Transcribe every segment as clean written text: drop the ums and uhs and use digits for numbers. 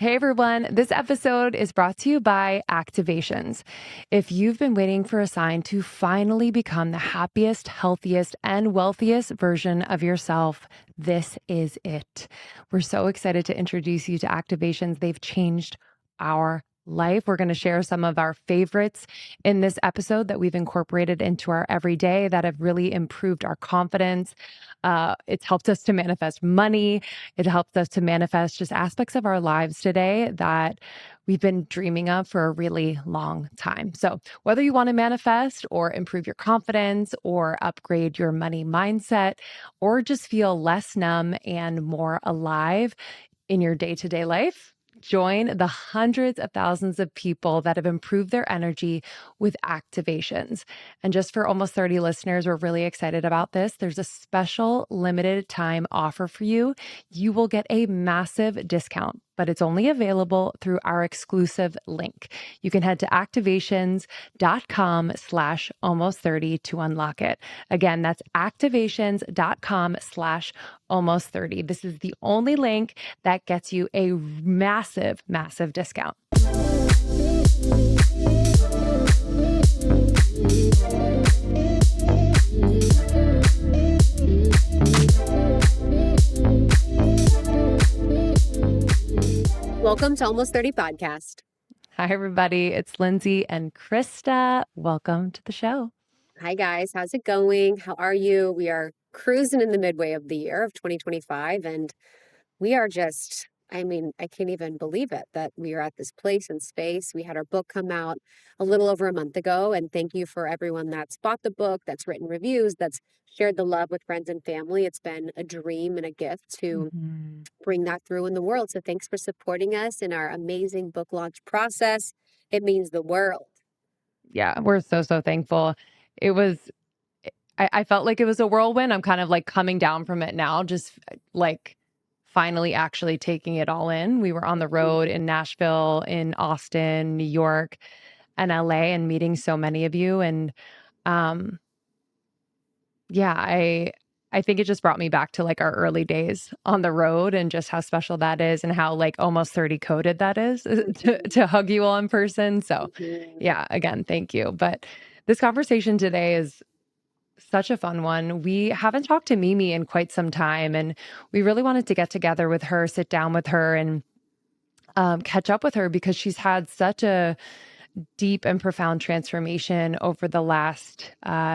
Hey everyone, this episode is brought to you by Activations. If you've been waiting for a sign to finally become the happiest, healthiest, and wealthiest version of yourself, this is it. We're so excited to introduce you to Activations. They've changed our life. We're going to share some of our favorites in this episode that we've incorporated into our everyday that have really improved our confidence. It's helped us to manifest money. It helps us to manifest just aspects of our lives today that we've been dreaming of for a really long time. So, whether you want to manifest or improve your confidence or upgrade your money mindset or just feel less numb and more alive in your day to day life, join the hundreds of thousands of people that have improved their energy with activations. And just for almost 30 listeners, we're really excited about this. There's a special limited time offer for you. You will get a massive discount, but it's only available through our exclusive link. You can head to activations.com/almost30 to unlock it. Again, that's activations.com/almost30. This is the only link that gets you a massive, massive discount. Welcome to Almost 30 Podcast. Hi, everybody. It's Lindsay and Krista. Welcome to the show. Hi, guys. How's it going? How are you? We are cruising in the midway of the year of 2025, and we are just, I can't even believe it that we are at this place and space. We had our book come out a little over a month ago, and thank you for everyone that's bought the book, that's written reviews, that's shared the love with friends and family. It's been a dream and a gift to bring that through in the world. So thanks for supporting us in our amazing book launch process. It means the world. Yeah, we're so thankful. It was, I felt like it was a whirlwind. I'm kind of like coming down from it now, just like finally actually taking it all in. We were on the road in Nashville, in Austin, New York, and LA, and meeting so many of you. And yeah, I think it just brought me back to like our early days on the road and just how special that is and how like almost 30 coded that is to hug you all in person. So yeah, again, thank you. But this conversation today is such a fun one. We haven't talked to Mimi in quite some time, and we really wanted to get together with her, sit down with her, and catch up with her because she's had such a deep and profound transformation over the last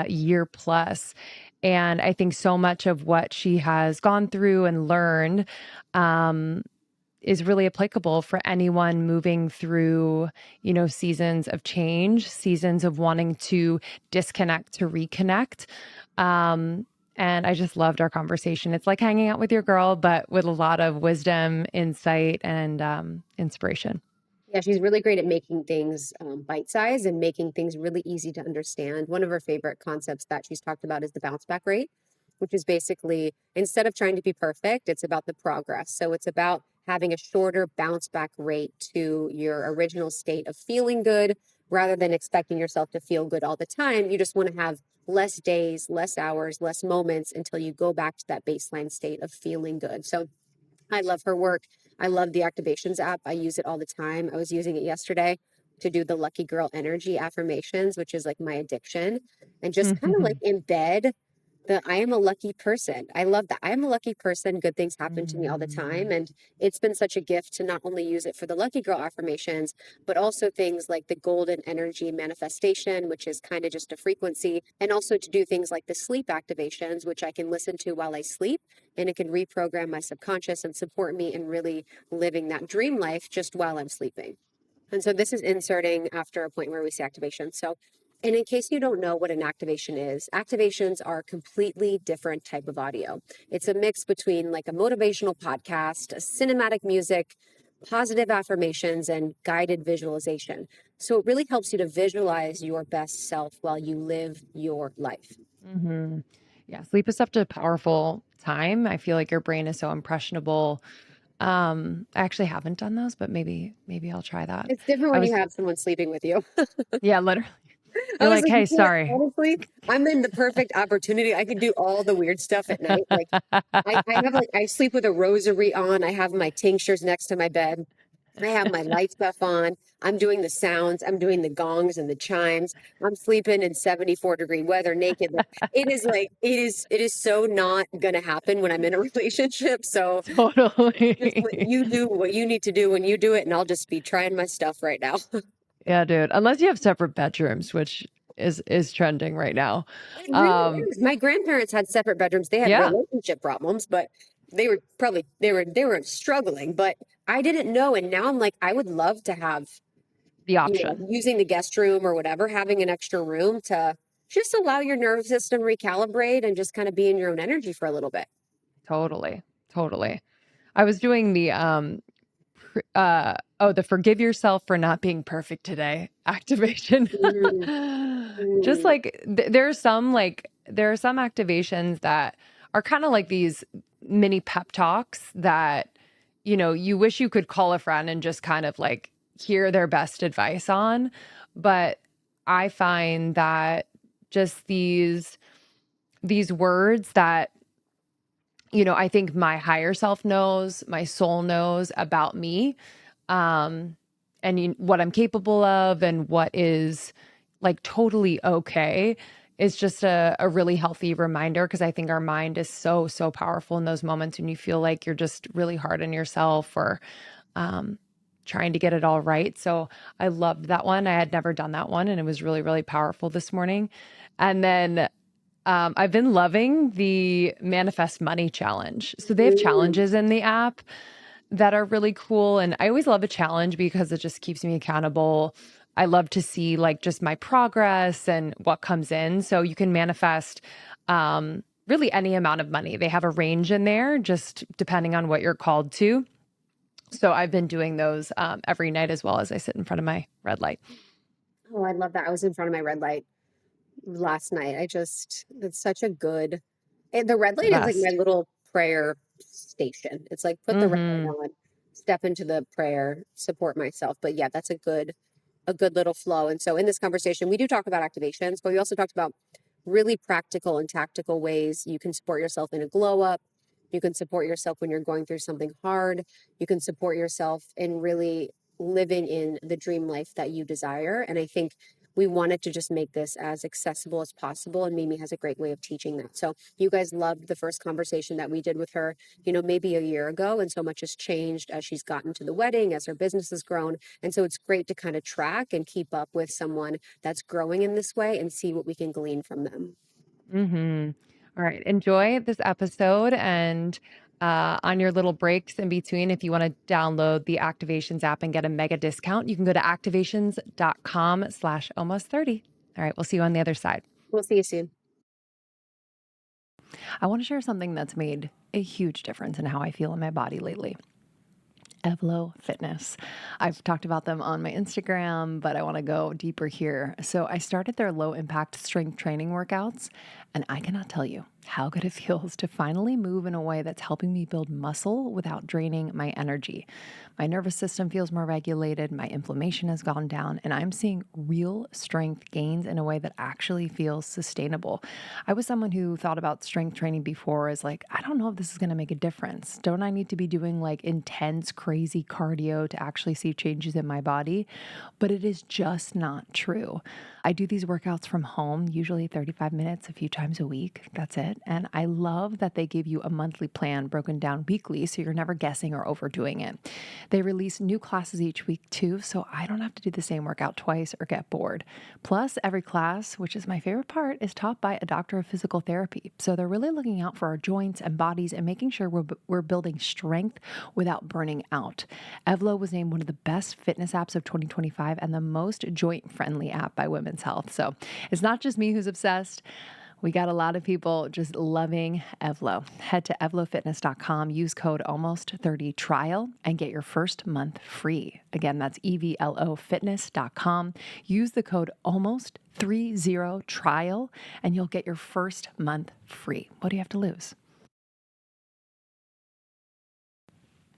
year plus. And I think so much of what she has gone through and learned is really applicable for anyone moving through, seasons of change, seasons of wanting to disconnect to reconnect. And I just loved our conversation. It's like hanging out with your girl, but with a lot of wisdom, insight, and inspiration. Yeah, she's really great at making things bite-sized and making things really easy to understand. One of her favorite concepts that she's talked about is the bounce back rate, which is basically instead of trying to be perfect, it's about the progress. So it's about having a shorter bounce back rate to your original state of feeling good rather than expecting yourself to feel good all the time. You just want to have less days, less hours, less moments until you go back to that baseline state of feeling good. So I love her work. I love the Activations app. I use it all the time. I was using it yesterday to do the Lucky Girl Energy affirmations, which is like my addiction, and just kind of like embed that I am a lucky person. I love that. I am a lucky person. Good things happen to me all the time. And it's been such a gift to not only use it for the Lucky Girl affirmations, but also things like the golden energy manifestation, which is kind of just a frequency, and also to do things like the sleep activations, which I can listen to while I sleep, and it can reprogram my subconscious and support me in really living that dream life just while I'm sleeping. And so this is inserting after a point where we see activation. So, and in case you don't know what an activation is, activations are a completely different type of audio. It's a mix between like a motivational podcast, a cinematic music, positive affirmations, and guided visualization. So it really helps you to visualize your best self while you live your life. Mm-hmm. Yeah, sleep is such a powerful time. I feel like your brain is so impressionable. I actually haven't done those, but maybe I'll try that. It's different when you have someone sleeping with you. Yeah, literally. You're like, hey, sorry. Honestly, I'm in the perfect opportunity. I could do all the weird stuff at night. Like I sleep with a rosary on. I have my tinctures next to my bed. I have my light stuff on. I'm doing the sounds. I'm doing the gongs and the chimes. I'm sleeping in 74-degree weather naked. Like it is so not gonna happen when I'm in a relationship. So just let Totally. you do what you need to do when you do it, and I'll just be trying my stuff right now. Yeah, dude. Unless you have separate bedrooms, which is trending right now. It really Um, is. My grandparents had separate bedrooms. They had yeah, relationship problems, but they were struggling, but I didn't know. And now I'm like, I would love to have, the you know, option. using the guest room or whatever, having an extra room to just allow your nervous system recalibrate and just kind of be in your own energy for a little bit. Totally. Totally. I was doing the the forgive yourself for not being perfect today activation. Mm, Just mm, like there are some activations that are kind of like these mini pep talks that you wish you could call a friend and just kind of like hear their best advice on. But I find that just these words that I think my higher self knows, my soul knows about me, um, and what I'm capable of and what is like totally okay is just a really healthy reminder because I think our mind is so, so powerful in those moments when you feel like you're just really hard on yourself or um, trying to get it all right. So I loved that one. I had never done that one and it was really, really powerful this morning. And then I've been loving the Manifest Money Challenge. So they have mm. challenges in the app that are really cool. And I always love a challenge because it just keeps me accountable. I love to see like just my progress and what comes in. So you can manifest really any amount of money. They have a range in there, just depending on what you're called to. So I've been doing those every night as well as I sit in front of my red light. Oh, I love that. I was in front of my red light last night. It's such a good, the red The light is like my best. little prayer station. It's like put the red light Mm-hmm. on, step into the prayer, support myself. But yeah, that's a good little flow. And so in this conversation, we do talk about activations, but we also talked about really practical and tactical ways you can support yourself in a glow up. You can support yourself when you're going through something hard. You can support yourself in really living in the dream life that you desire. And I think we wanted to just make this as accessible as possible. And Mimi has a great way of teaching that. So you guys loved the first conversation that we did with her, maybe a year ago. And so much has changed as she's gotten to the wedding, as her business has grown. And so it's great to kind of track and keep up with someone that's growing in this way and see what we can glean from them. Mm-hmm. All right. Enjoy this episode. And on your little breaks in between, if you want to download the Activations app and get a mega discount, you can go to activations.com/almost 30. All right. We'll see you on the other side. We'll see you soon. I want to share something that's made a huge difference in how I feel in my body lately. Evo Fitness. I've talked about them on my Instagram, but I want to go deeper here. So I started their low impact strength training workouts, and I cannot tell you how good it feels to finally move in a way that's helping me build muscle without draining my energy. My nervous system feels more regulated, my inflammation has gone down, and I'm seeing real strength gains in a way that actually feels sustainable. I was someone who thought about strength training before as like, I don't know if this is going to make a difference. Don't I need to be doing like intense, crazy cardio to actually see changes in my body? But it is just not true. I do these workouts from home, usually 35 minutes a few times a week. That's it. And I love that they give you a monthly plan broken down weekly so you're never guessing or overdoing it. They release new classes each week too, so I don't have to do the same workout twice or get bored. Plus, every class, which is my favorite part, is taught by a doctor of physical therapy. So they're really looking out for our joints and bodies and making sure we're building strength without burning out. Evlo was named one of the best fitness apps of 2025 and the most joint-friendly app by Women's Health. So it's not just me who's obsessed. We got a lot of people just loving Evlo. Head to evlofitness.com, use code almost30 trial and get your first month free. Again, that's evlofitness.com. Use the code almost30 trial and you'll get your first month free. What do you have to lose?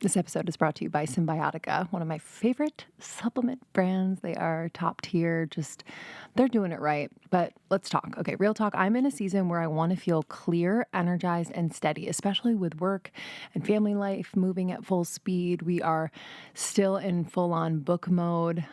This episode is brought to you by Symbiotica, one of my favorite supplement brands. They are top tier, they're doing it right. But let's talk. Okay, real talk. I'm in a season where I want to feel clear, energized, and steady, especially with work and family life moving at full speed. We are still in full on book mode,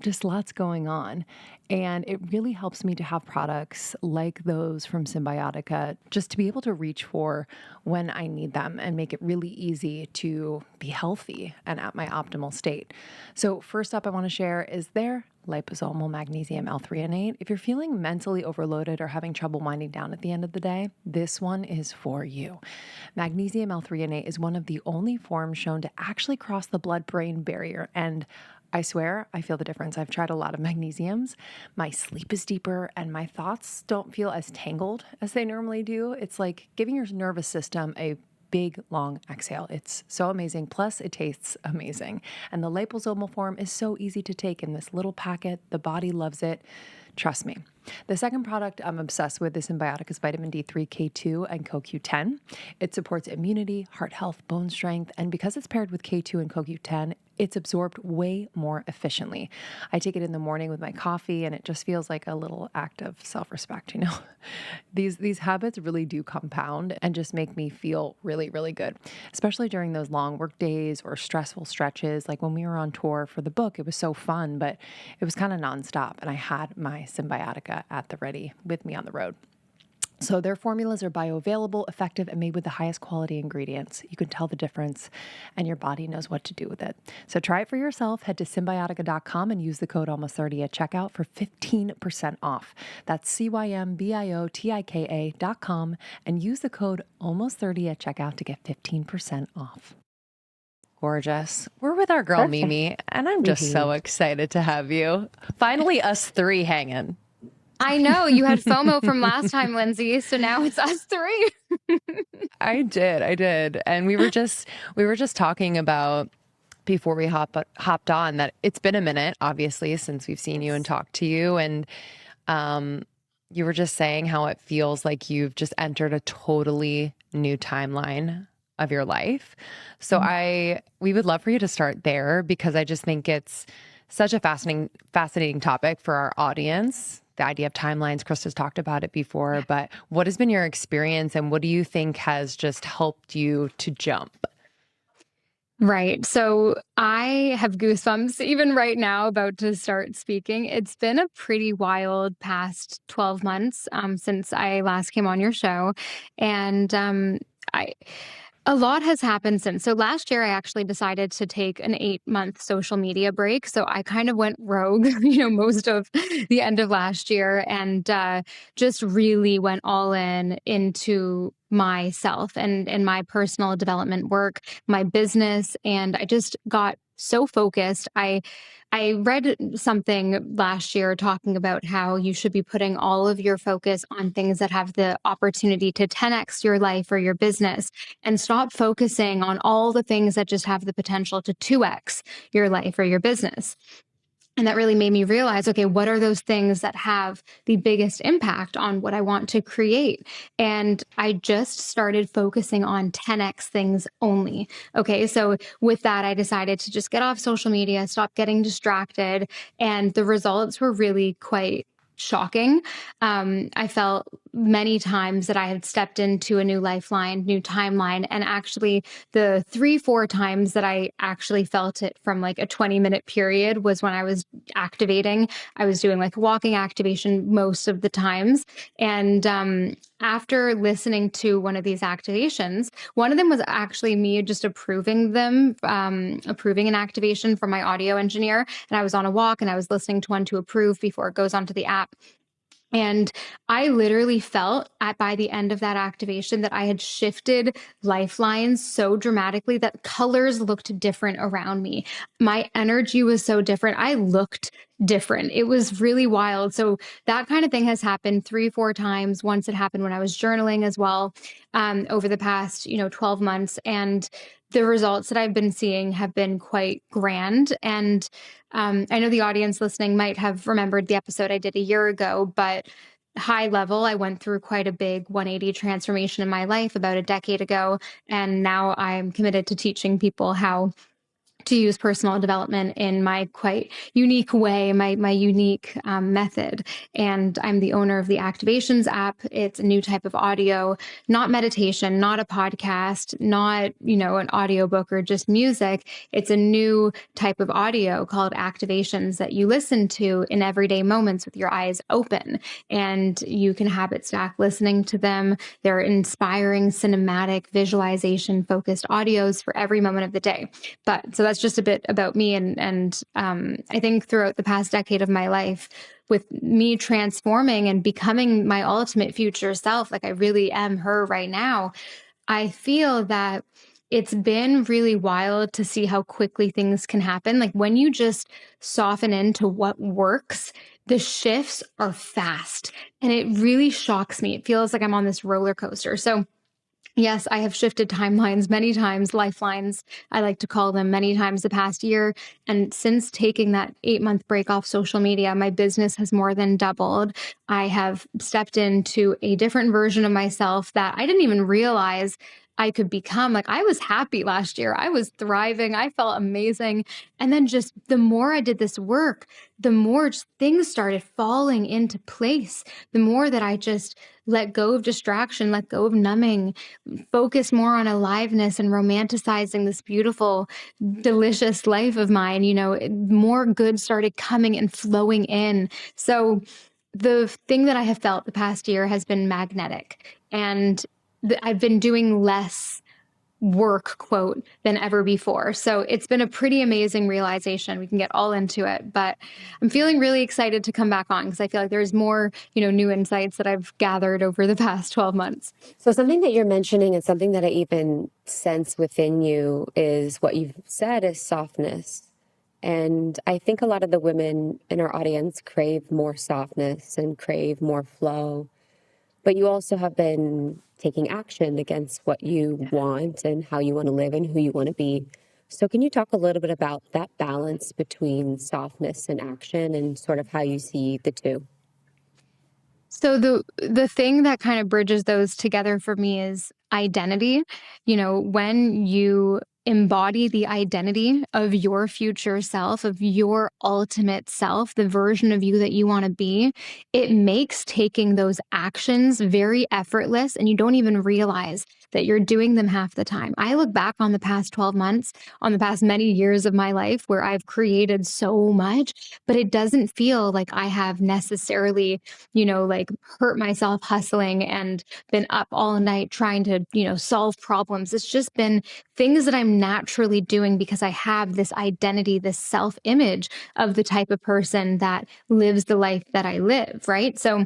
just lots going on. And it really helps me to have products like those from Symbiotica just to be able to reach for when I need them and make it really easy to be healthy and at my optimal state. So first up I want to share is their liposomal magnesium L-threonate. If you're feeling mentally overloaded or having trouble winding down at the end of the day, this one is for you. Magnesium L-threonate is one of the only forms shown to actually cross the blood-brain barrier, and I swear I feel the difference. I've tried a lot of magnesiums. My sleep is deeper and my thoughts don't feel as tangled as they normally do. It's like giving your nervous system a big, long exhale. It's so amazing. Plus, it tastes amazing. And the liposomal form is so easy to take in this little packet. The body loves it. Trust me. The second product I'm obsessed with is Symbiotica's vitamin D3, K2, and CoQ10. It supports immunity, heart health, bone strength, and because it's paired with K2 and CoQ10, it's absorbed way more efficiently. I take it in the morning with my coffee, and it just feels like a little act of self-respect, you know? These habits really do compound and just make me feel really, really good, especially during those long work days or stressful stretches. Like when we were on tour for the book, it was so fun, but it was kind of nonstop, and I had my Symbiotica at the ready with me on the road. So their formulas are bioavailable, effective, and made with the highest quality ingredients. You can tell the difference and your body knows what to do with it. So try it for yourself. Head to Symbiotica.com and use the code almost30 at checkout for 15% off. That's Symbiotica.com and use the code almost30 at checkout to get 15% off. Gorgeous. We're with our girl Perfect. Mimi, and I'm just so excited to have you. Finally, us three hanging. I know you had FOMO from last time, Lindsay. So now it's us three. I did. And we were just talking about before we hopped on that it's been a minute, obviously, since we've seen you and talked to you. And you were just saying how it feels like you've just entered a totally new timeline of your life. So we would love for you to start there because I just think it's such a fascinating topic for our audience. The idea of timelines, Krista's talked about it before, but what has been your experience and what do you think has just helped you to jump? Right. So I have goosebumps even right now about to start speaking. It's been a pretty wild past 12 months since I last came on your show. And a lot has happened since. So last year, I actually decided to take an 8-month social media break. So I kind of went rogue, most of the end of last year and just really went all in into myself and my personal development work, my business. And I just got so focused. I read something last year talking about how you should be putting all of your focus on things that have the opportunity to 10x your life or your business and stop focusing on all the things that just have the potential to 2x your life or your business. And that really made me realize, okay, what are those things that have the biggest impact on what I want to create? And I just started focusing on 10x things only. Okay. So with that, I decided to just get off social media, stop getting distracted. And the results were really quite shocking. I felt many times that I had stepped into a new lifeline, new timeline, and actually the 3-4 times that I actually felt it from like a 20-minute period was when I was activating. I was doing like walking activation most of the times. And after listening to one of these activations, one of them was actually me just approving an activation from my audio engineer. And I was on a walk and I was listening to one to approve before it goes onto the app. And I literally felt by the end of that activation that I had shifted lifelines so dramatically that colors looked different around me. My energy was so different. I looked different. It was really wild. So that kind of thing has happened 3-4 times. Once it happened when I was journaling as well, over the past, 12 months. And the results that I've been seeing have been quite grand. And I know the audience listening might have remembered the episode I did a year ago, but high level, I went through quite a big 180 transformation in my life about a decade ago. And now I'm committed to teaching people how to use personal development in my quite unique way, my unique method. And I'm the owner of the Activations app. It's a new type of audio, not meditation, not a podcast, not, an audiobook or just music. It's a new type of audio called Activations that you listen to in everyday moments with your eyes open. And you can habit stack listening to them. They're inspiring, cinematic, visualization focused audios for every moment of the day. But so that's just a bit about me. And I think throughout the past decade of my life, with me transforming and becoming my ultimate future self, like I really am her right now, I feel that it's been really wild to see how quickly things can happen. Like when you just soften into what works, the shifts are fast. And it really shocks me. It feels like I'm on this roller coaster. So yes, I have shifted timelines many times, lifelines, I like to call them, many times the past year. And since taking that 8-month break off social media, my business has more than doubled. I have stepped into a different version of myself that I didn't even realize I could become. Like I was happy last year. I was thriving. I felt amazing. And then just the more I did this work, the more just things started falling into place. The more that I just let go of distraction, let go of numbing, focus more on aliveness and romanticizing this beautiful, delicious life of mine, more good started coming and flowing in. So the thing that I have felt the past year has been magnetic. And I've been doing less work, quote, than ever before. So it's been a pretty amazing realization. We can get all into it, but I'm feeling really excited to come back on because I feel like there's more, new insights that I've gathered over the past 12 months. So something that you're mentioning and something that I even sense within you is what you've said is softness. And I think a lot of the women in our audience crave more softness and crave more flow. But you also have been taking action against what you want and how you want to live and who you want to be. So can you talk a little bit about that balance between softness and action and sort of how you see the two? So the thing that kind of bridges those together for me is identity. When you embody the identity of your future self, of your ultimate self, the version of you that you want to be, it makes taking those actions very effortless and you don't even realize that you're doing them half the time. I look back on the past 12 months, on the past many years of my life where I've created so much, but it doesn't feel like I have necessarily like hurt myself hustling and been up all night trying to, solve problems. It's just been things that I'm naturally doing because I have this identity, this self image of the type of person that lives the life that I live. Right. So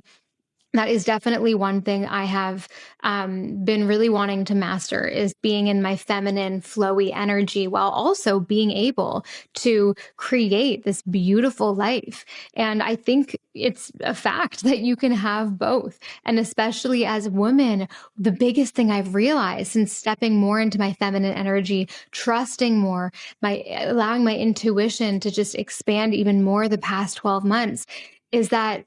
that is definitely one thing I have been really wanting to master is being in my feminine, flowy energy while also being able to create this beautiful life. And I think it's a fact that you can have both. And especially as women, the biggest thing I've realized since stepping more into my feminine energy, trusting more, allowing my intuition to just expand even more the past 12 months is that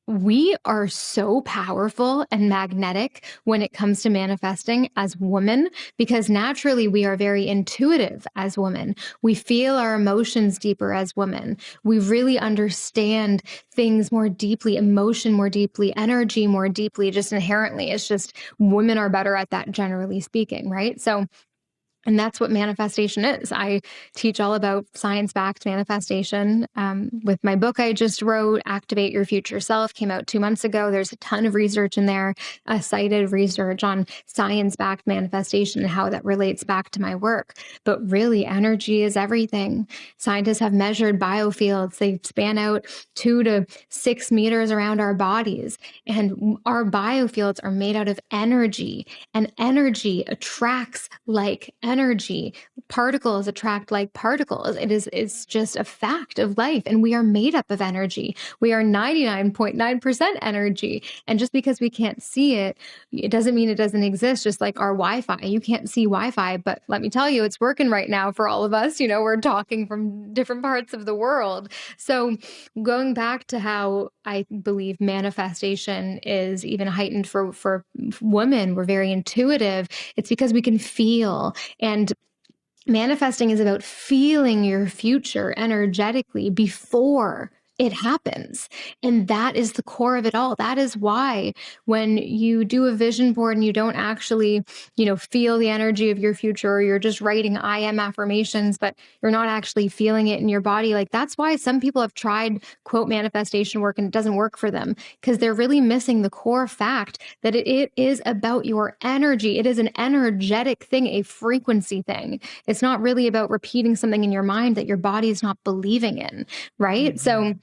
we are so powerful and magnetic when it comes to manifesting as women because naturally we are very intuitive as women. We feel our emotions deeper as women. We really understand things more deeply, emotion more deeply, energy more deeply, just inherently. It's just women are better at that, generally speaking, right? And that's what manifestation is. I teach all about science-backed manifestation. With my book I just wrote, Activate Your Future Self, came out 2 months ago. There's a ton of research in there, cited research on science-backed manifestation and how that relates back to my work. But really, energy is everything. Scientists have measured biofields. They span out 2 to 6 meters around our bodies. And our biofields are made out of energy, and energy attracts like energy. Particles attract like particles. It's just a fact of life. And we are made up of energy. We are 99.9% energy. And just because we can't see it, it doesn't mean it doesn't exist. Just like our Wi-Fi, you can't see Wi-Fi, but let me tell you, it's working right now for all of us. We're talking from different parts of the world. So going back to how I believe manifestation is even heightened for women, we're very intuitive. It's because we can feel, and manifesting is about feeling your future energetically before it happens. And that is the core of it all. That is why when you do a vision board and you don't actually, feel the energy of your future, or you're just writing I am affirmations, but you're not actually feeling it in your body. Like, that's why some people have tried quote manifestation work and it doesn't work for them, because they're really missing the core fact that it is about your energy. It is an energetic thing, a frequency thing. It's not really about repeating something in your mind that your body is not believing in, right? So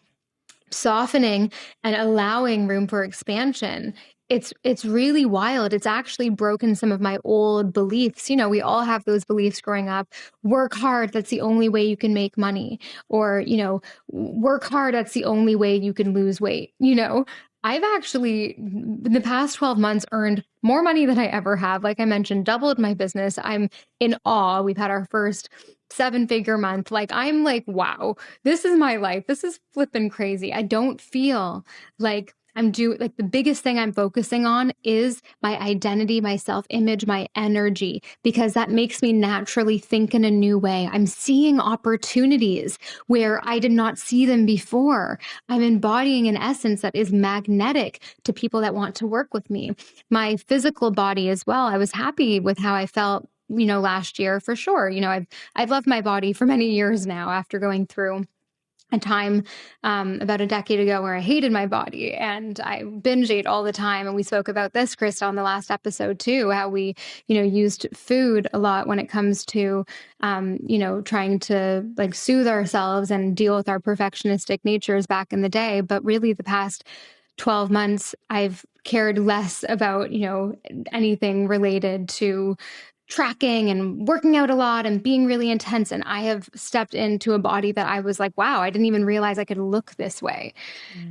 softening and allowing room for expansion, it's really wild. It's actually broken some of my old beliefs. We all have those beliefs growing up. Work hard, that's the only way you can make money. Or, work hard, that's the only way you can lose weight. I've actually, in the past 12 months, earned more money than I ever have. Like I mentioned, doubled my business. I'm in awe. We've had our first 7-figure month. Like, I'm like, wow, this is my life. This is flipping crazy. I don't feel like the biggest thing I'm focusing on is my identity, my self-image, my energy, because that makes me naturally think in a new way. I'm seeing opportunities where I did not see them before. I'm embodying an essence that is magnetic to people that want to work with me. My physical body as well. I was happy with how I felt, last year for sure. I've loved my body for many years now after going through a time about a decade ago where I hated my body and I binge ate all the time. And we spoke about this, Krista, on the last episode too, how we, used food a lot when it comes to, trying to like soothe ourselves and deal with our perfectionistic natures back in the day. But really the past 12 months, I've cared less about, anything related to tracking and working out a lot and being really intense. And I have stepped into a body that I was like, wow, I didn't even realize I could look this way.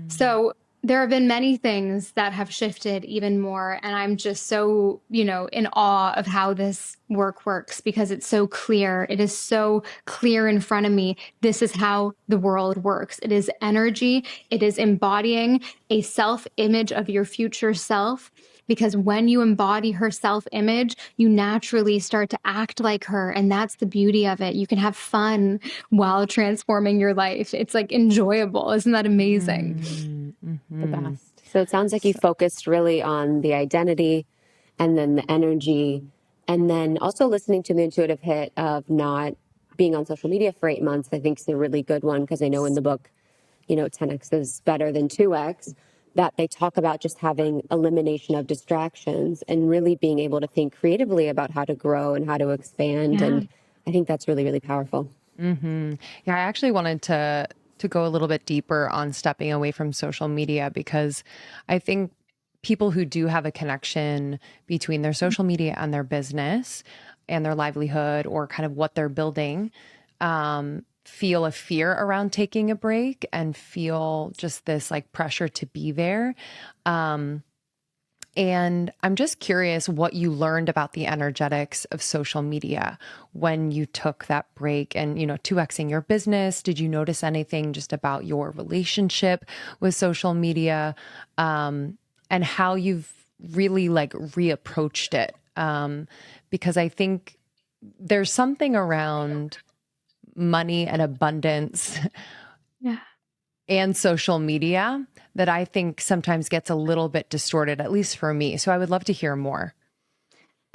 So there have been many things that have shifted even more. And I'm just so, in awe of how this work works, because it's so clear. It is so clear in front of me. This is how the world works. It is energy. It is embodying a self-image of your future self. Because when you embody her self-image, you naturally start to act like her. And that's the beauty of it. You can have fun while transforming your life. It's like enjoyable. Isn't that amazing? The best. So it sounds like you focused really on the identity and then the energy, and then also listening to the intuitive hit of not being on social media for 8 months. I think is a really good one, because I know in the book, 10x is better than 2x, that they talk about just having elimination of distractions and really being able to think creatively about how to grow and how to expand. Yeah. And I think that's really, really powerful. Yeah, I actually wanted to go a little bit deeper on stepping away from social media, because I think people who do have a connection between their social media and their business and their livelihood, or kind of what they're building, feel a fear around taking a break and feel just this like pressure to be there. And I'm just curious what you learned about the energetics of social media when you took that break and, 2xing your business. Did you notice anything just about your relationship with social media, and how you've really like reapproached it? Because I think there's something around money and abundance and social media that I think sometimes gets a little bit distorted, at least for me. So I would love to hear more.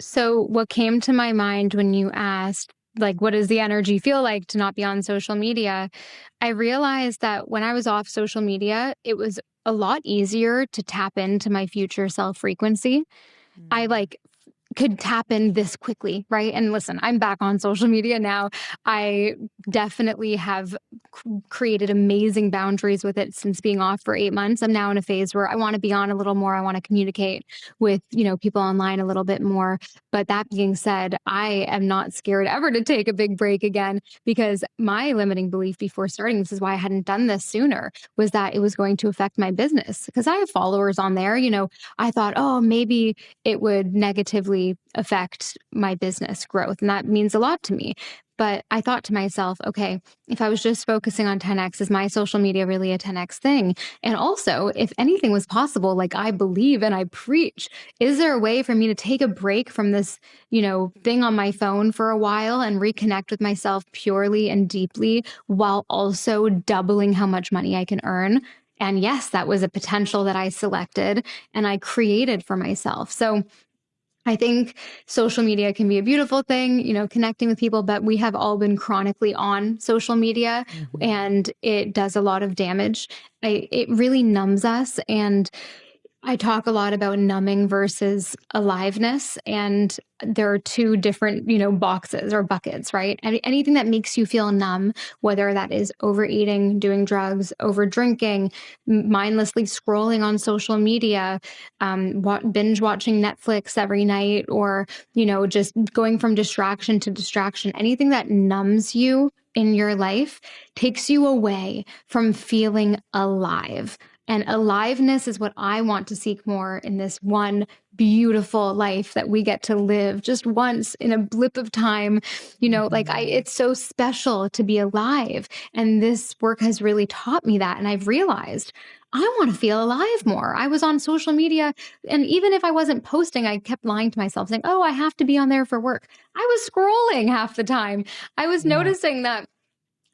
So what came to my mind when you asked, like, what does the energy feel like to not be on social media? I realized that when I was off social media, it was a lot easier to tap into my future self frequency. I could tap in this quickly, right? And listen, I'm back on social media now. I definitely have created amazing boundaries with it since being off for 8 months. I'm now in a phase where I want to be on a little more. I want to communicate with, people online a little bit more. But that being said, I am not scared ever to take a big break again, because my limiting belief before starting, this is why I hadn't done this sooner, was that it was going to affect my business, because I have followers on there. I thought, oh, maybe it would negatively affect my business growth. And that means a lot to me. But I thought to myself, okay, if I was just focusing on 10X, is my social media really a 10X thing? And also, if anything was possible, like I believe and I preach, is there a way for me to take a break from this, thing on my phone for a while and reconnect with myself purely and deeply while also doubling how much money I can earn? And yes, that was a potential that I selected and I created for myself. So I think social media can be a beautiful thing, connecting with people, but we have all been chronically on social media and it does a lot of damage. It really numbs us. And I talk a lot about numbing versus aliveness. And there are two different, boxes or buckets, right? Anything that makes you feel numb, whether that is overeating, doing drugs, over drinking, mindlessly scrolling on social media, binge watching Netflix every night, or, just going from distraction to distraction, anything that numbs you in your life takes you away from feeling alive. And aliveness is what I want to seek more in this one beautiful life that we get to live just once in a blip of time. It's so special to be alive. And this work has really taught me that. And I've realized I want to feel alive more. I was on social media, and even if I wasn't posting, I kept lying to myself saying, oh, I have to be on there for work. I was scrolling half the time. I was noticing that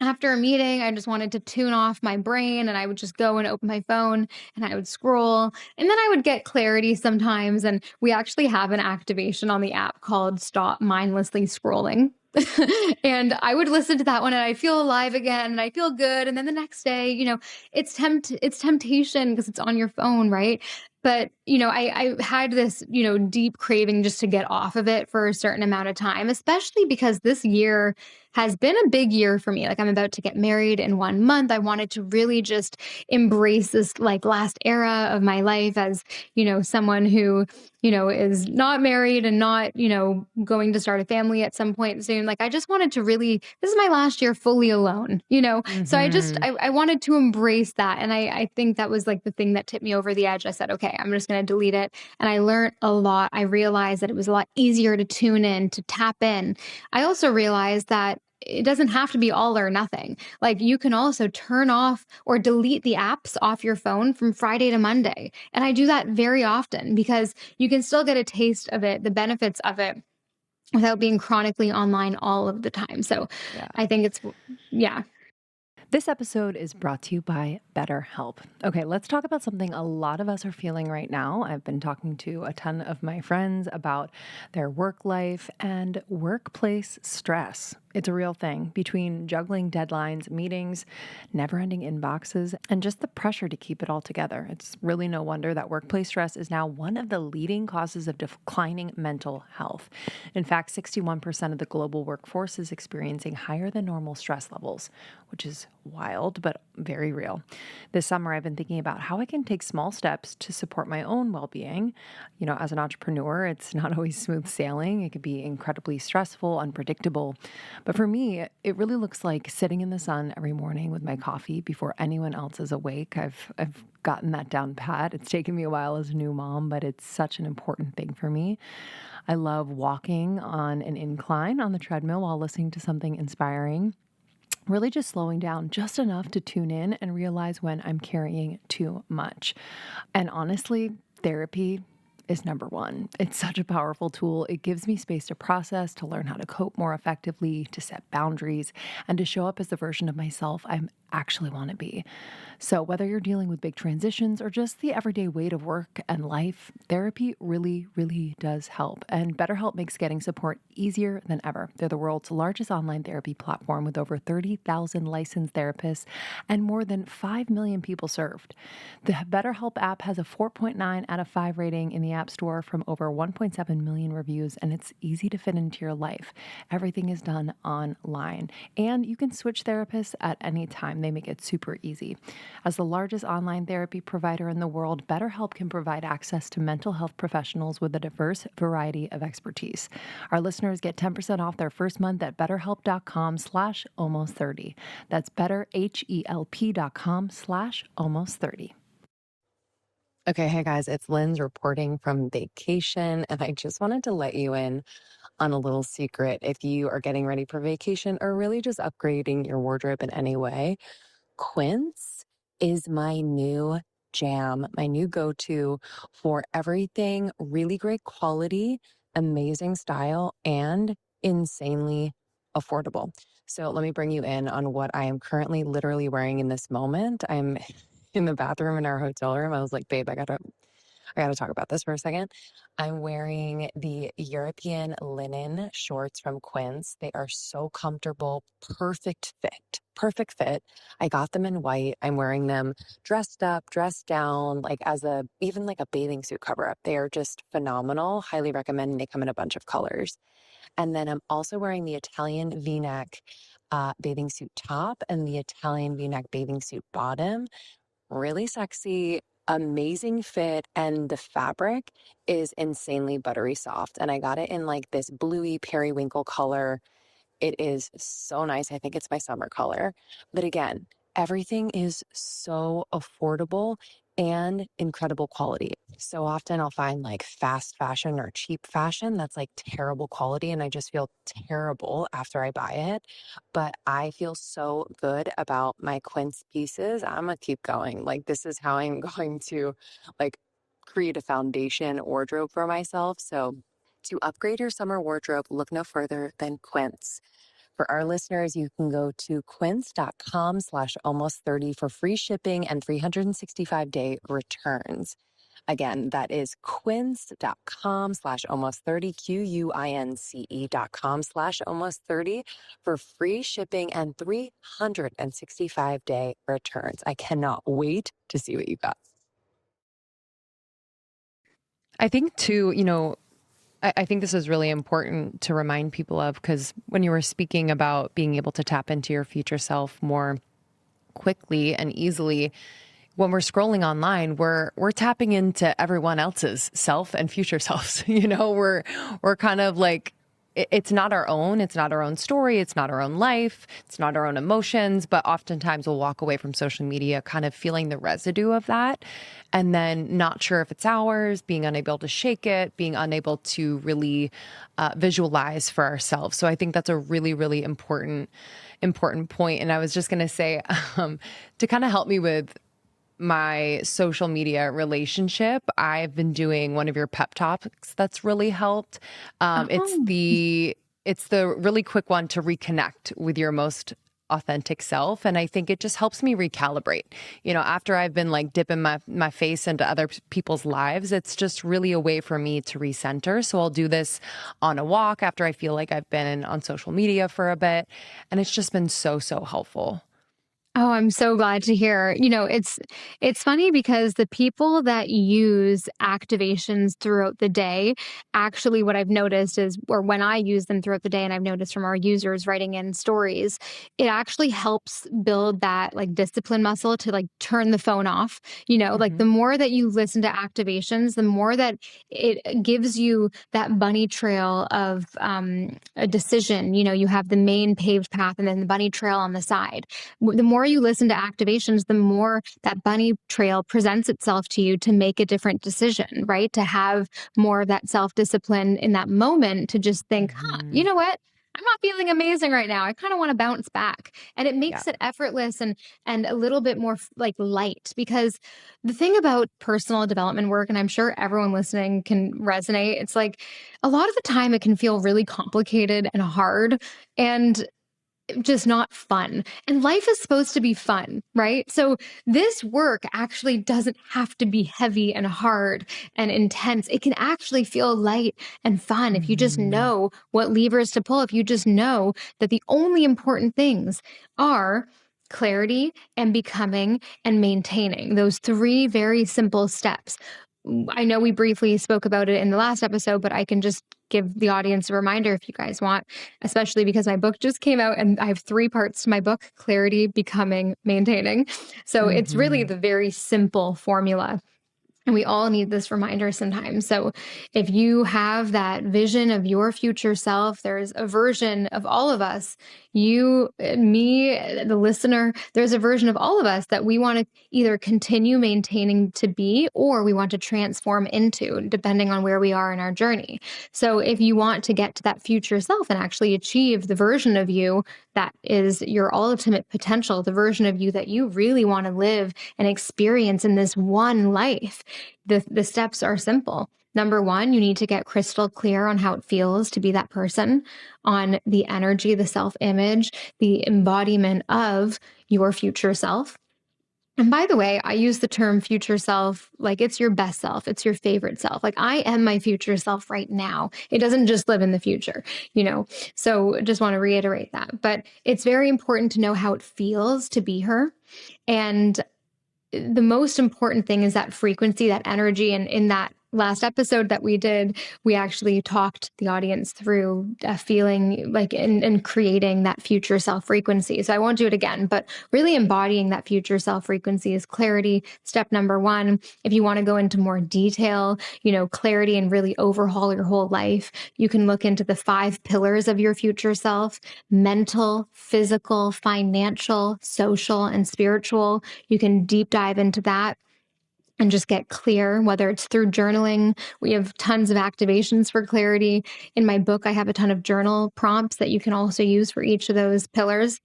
after a meeting, I just wanted to tune off my brain, and I would just go and open my phone and I would scroll, and then I would get clarity sometimes. And we actually have an activation on the app called Stop Mindlessly Scrolling. And I would listen to that one and I feel alive again and I feel good. And then the next day, it's temptation because it's on your phone, right? But, I had this, deep craving just to get off of it for a certain amount of time, especially because this year has been a big year for me. Like, I'm about to get married in 1 month. I wanted to really just embrace this like last era of my life as, someone who, is not married and not, going to start a family at some point soon. Like, I just wanted to really, this is my last year fully alone, So I wanted to embrace that. And I think that was like the thing that tipped me over the edge. I said, okay, I'm just going to delete it. And I learned a lot. I realized that it was a lot easier to tune in, to tap in. I also realized that it doesn't have to be all or nothing. Like, you can also turn off or delete the apps off your phone from Friday to Monday. And I do that very often because you can still get a taste of it, the benefits of it, without being chronically online all of the time. So I think yeah. This episode is brought to you by BetterHelp. Okay, let's talk about something a lot of us are feeling right now. I've been talking to a ton of my friends about their work life and workplace stress. It's a real thing between juggling deadlines, meetings, never-ending inboxes, and just the pressure to keep it all together. It's really no wonder that workplace stress is now one of the leading causes of declining mental health. In fact, 61% of the global workforce is experiencing higher than normal stress levels, which is wild, but very real. This summer, I've been thinking about how I can take small steps to support my own well-being. As an entrepreneur, it's not always smooth sailing. It can be incredibly stressful, unpredictable. But for me, it really looks like sitting in the sun every morning with my coffee before anyone else is awake. I've gotten that down pat. It's taken me a while as a new mom, but it's such an important thing for me. I love walking on an incline on the treadmill while listening to something inspiring. Really just slowing down just enough to tune in and realize when I'm carrying too much. And honestly, therapy is number one. It's such a powerful tool. It gives me space to process, to learn how to cope more effectively, to set boundaries, and to show up as the version of myself I actually want to be. So whether you're dealing with big transitions or just the everyday weight of work and life, therapy really, really does help. And BetterHelp makes getting support easier than ever. They're the world's largest online therapy platform with over 30,000 licensed therapists and more than 5 million people served. The BetterHelp app has a 4.9 out of 5 rating in the App Store from over 1.7 million reviews, and it's easy to fit into your life. Everything is done online, and you can switch therapists at any time. They make it super easy. As the largest online therapy provider in the world, BetterHelp can provide access to mental health professionals with a diverse variety of expertise. Our listeners get 10% off their first month at betterhelp.com/almost30. That's betterhelp.com/almost30. Okay, hey guys, it's Lynn's reporting from vacation, and I just wanted to let you in on a little secret. If you are getting ready for vacation or really just upgrading your wardrobe in any way, Quince is my new jam, my new go-to for everything really great quality, amazing style, and insanely affordable. So let me bring you in on what I am currently literally wearing in this moment. I'm in the bathroom in our hotel room. I was like, babe, I gotta talk about this for a second. I'm wearing the European linen shorts from Quince. They are so comfortable, perfect fit, perfect fit. I got them in white. I'm wearing them dressed up, dressed down, like even like a bathing suit cover up. They are just phenomenal. Highly recommend. They come in a bunch of colors. And then I'm also wearing the Italian V-neck bathing suit top and the Italian V-neck bathing suit bottom. Really sexy, amazing fit, and the fabric is insanely buttery soft. And I got it in like this bluey periwinkle color. It is so nice. I think it's my summer color. But again, everything is so affordable and incredible quality. So often I'll find like fast fashion or cheap fashion that's like terrible quality, and I just feel terrible after I buy it. But I feel so good about my Quince pieces. I'm gonna keep going. Like, this is how I'm going to like create a foundation wardrobe for myself. So to upgrade your summer wardrobe, look no further than Quince. For our listeners, you can go to quince.com/almost30 for free shipping and 365-day returns. Again, that is quince.com/almost30, QUINCE.com/almost30 for free shipping and 365-day returns. I cannot wait to see what you got. I think too, I think this is really important to remind people of, because when you were speaking about being able to tap into your future self more quickly and easily, when we're scrolling online, we're tapping into everyone else's self and future selves. We're kind of like, it's not our own. It's not our own story. It's not our own life. It's not our own emotions. But oftentimes we'll walk away from social media kind of feeling the residue of that, and then not sure if it's ours, being unable to shake it, being unable to really visualize for ourselves. So I think that's a really, really important point. And I was just going to say, to kind of help me with my social media relationship, I've been doing one of your pep talks that's really helped. It's Oh. the really quick one to reconnect with your most authentic self. And I think it just helps me recalibrate. After I've been like dipping my face into other people's lives, it's just really a way for me to recenter. So I'll do this on a walk after I feel like I've been on social media for a bit. And it's just been so, so helpful. Oh, I'm so glad to hear. It's funny because the people that use activations throughout the day, actually what I've noticed is, or when I use them throughout the day, and I've noticed from our users writing in stories, it actually helps build that like discipline muscle to like turn the phone off. Like Mm-hmm. the more that you listen to activations, the more that it gives you that bunny trail of a decision. You have the main paved path and then the bunny trail on the side. The more you listen to activations, the more that bunny trail presents itself to you to make a different decision, right? To have more of that self discipline in that moment to just think, you Mm-hmm. know what? I'm not feeling amazing right now. I kind of want to bounce back. And it Yeah. makes it effortless and a little bit more like light, because the thing about personal development work, and I'm sure everyone listening can resonate, it's like a lot of the time it can feel really complicated and hard. And just not fun. And life is supposed to be fun, right? So this work actually doesn't have to be heavy and hard and intense. It can actually feel light and fun if you just Mm-hmm. know what levers to pull, if you just know that the only important things are clarity and becoming and maintaining those three very simple steps. I know we briefly spoke about it in the last episode, but I can just give the audience a reminder if you guys want, especially because my book just came out and I have 3 parts to my book: clarity, becoming, maintaining. So it's really the very simple formula. And we all need this reminder sometimes. So if you have that vision of your future self, there's a version of all of us, you, me, the listener, there's a version of all of us that we want to either continue maintaining to be, or we want to transform into, depending on where we are in our journey. So if you want to get to that future self and actually achieve the version of you that is your ultimate potential, the version of you that you really want to live and experience in this one life, the steps are simple. Number 1, you need to get crystal clear on how it feels to be that person, on the energy, the self-image, the embodiment of your future self. And by the way, I use the term future self like it's your best self, it's your favorite self. Like, I am my future self right now. It doesn't just live in the future, you know? So just want to reiterate that. But it's very important to know how it feels to be her. And the most important thing is that frequency, that energy. And in that last episode that we did, we actually talked the audience through a feeling like in creating that future self frequency. So I won't do it again, but really embodying that future self frequency is clarity. Step number 1. If you want to go into more detail, you know, clarity and really overhaul your whole life, you can look into the 5 pillars of your future self: mental, physical, financial, social, and spiritual. You can deep dive into that and just get clear, whether it's through journaling. We have tons of activations for clarity. In my book, I have a ton of journal prompts that you can also use for each of those pillars.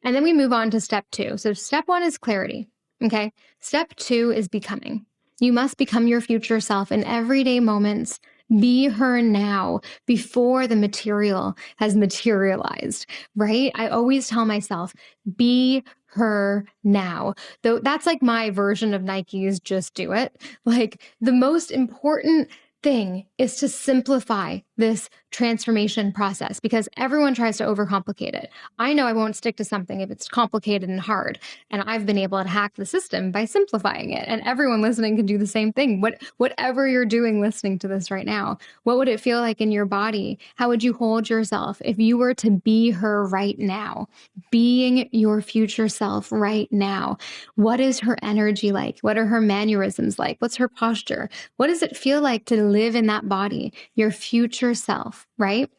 And then we move on to step 2. So step 1 is clarity. Okay. Step 2 is becoming. You must become your future self in everyday moments. Be her now before the material has materialized, right? I always tell myself, be her now. Though that's like my version of Nike's just do it. Like, the most important thing is to simplify this transformation process, because everyone tries to overcomplicate it. I know I won't stick to something if it's complicated and hard, and I've been able to hack the system by simplifying it. And everyone listening can do the same thing. Whatever you're doing listening to this right now, what would it feel like in your body? How would you hold yourself if you were to be her right now? Being your future self right now. What is her energy like? What are her mannerisms like? What's her posture? What does it feel like to live in that body, your future self, right?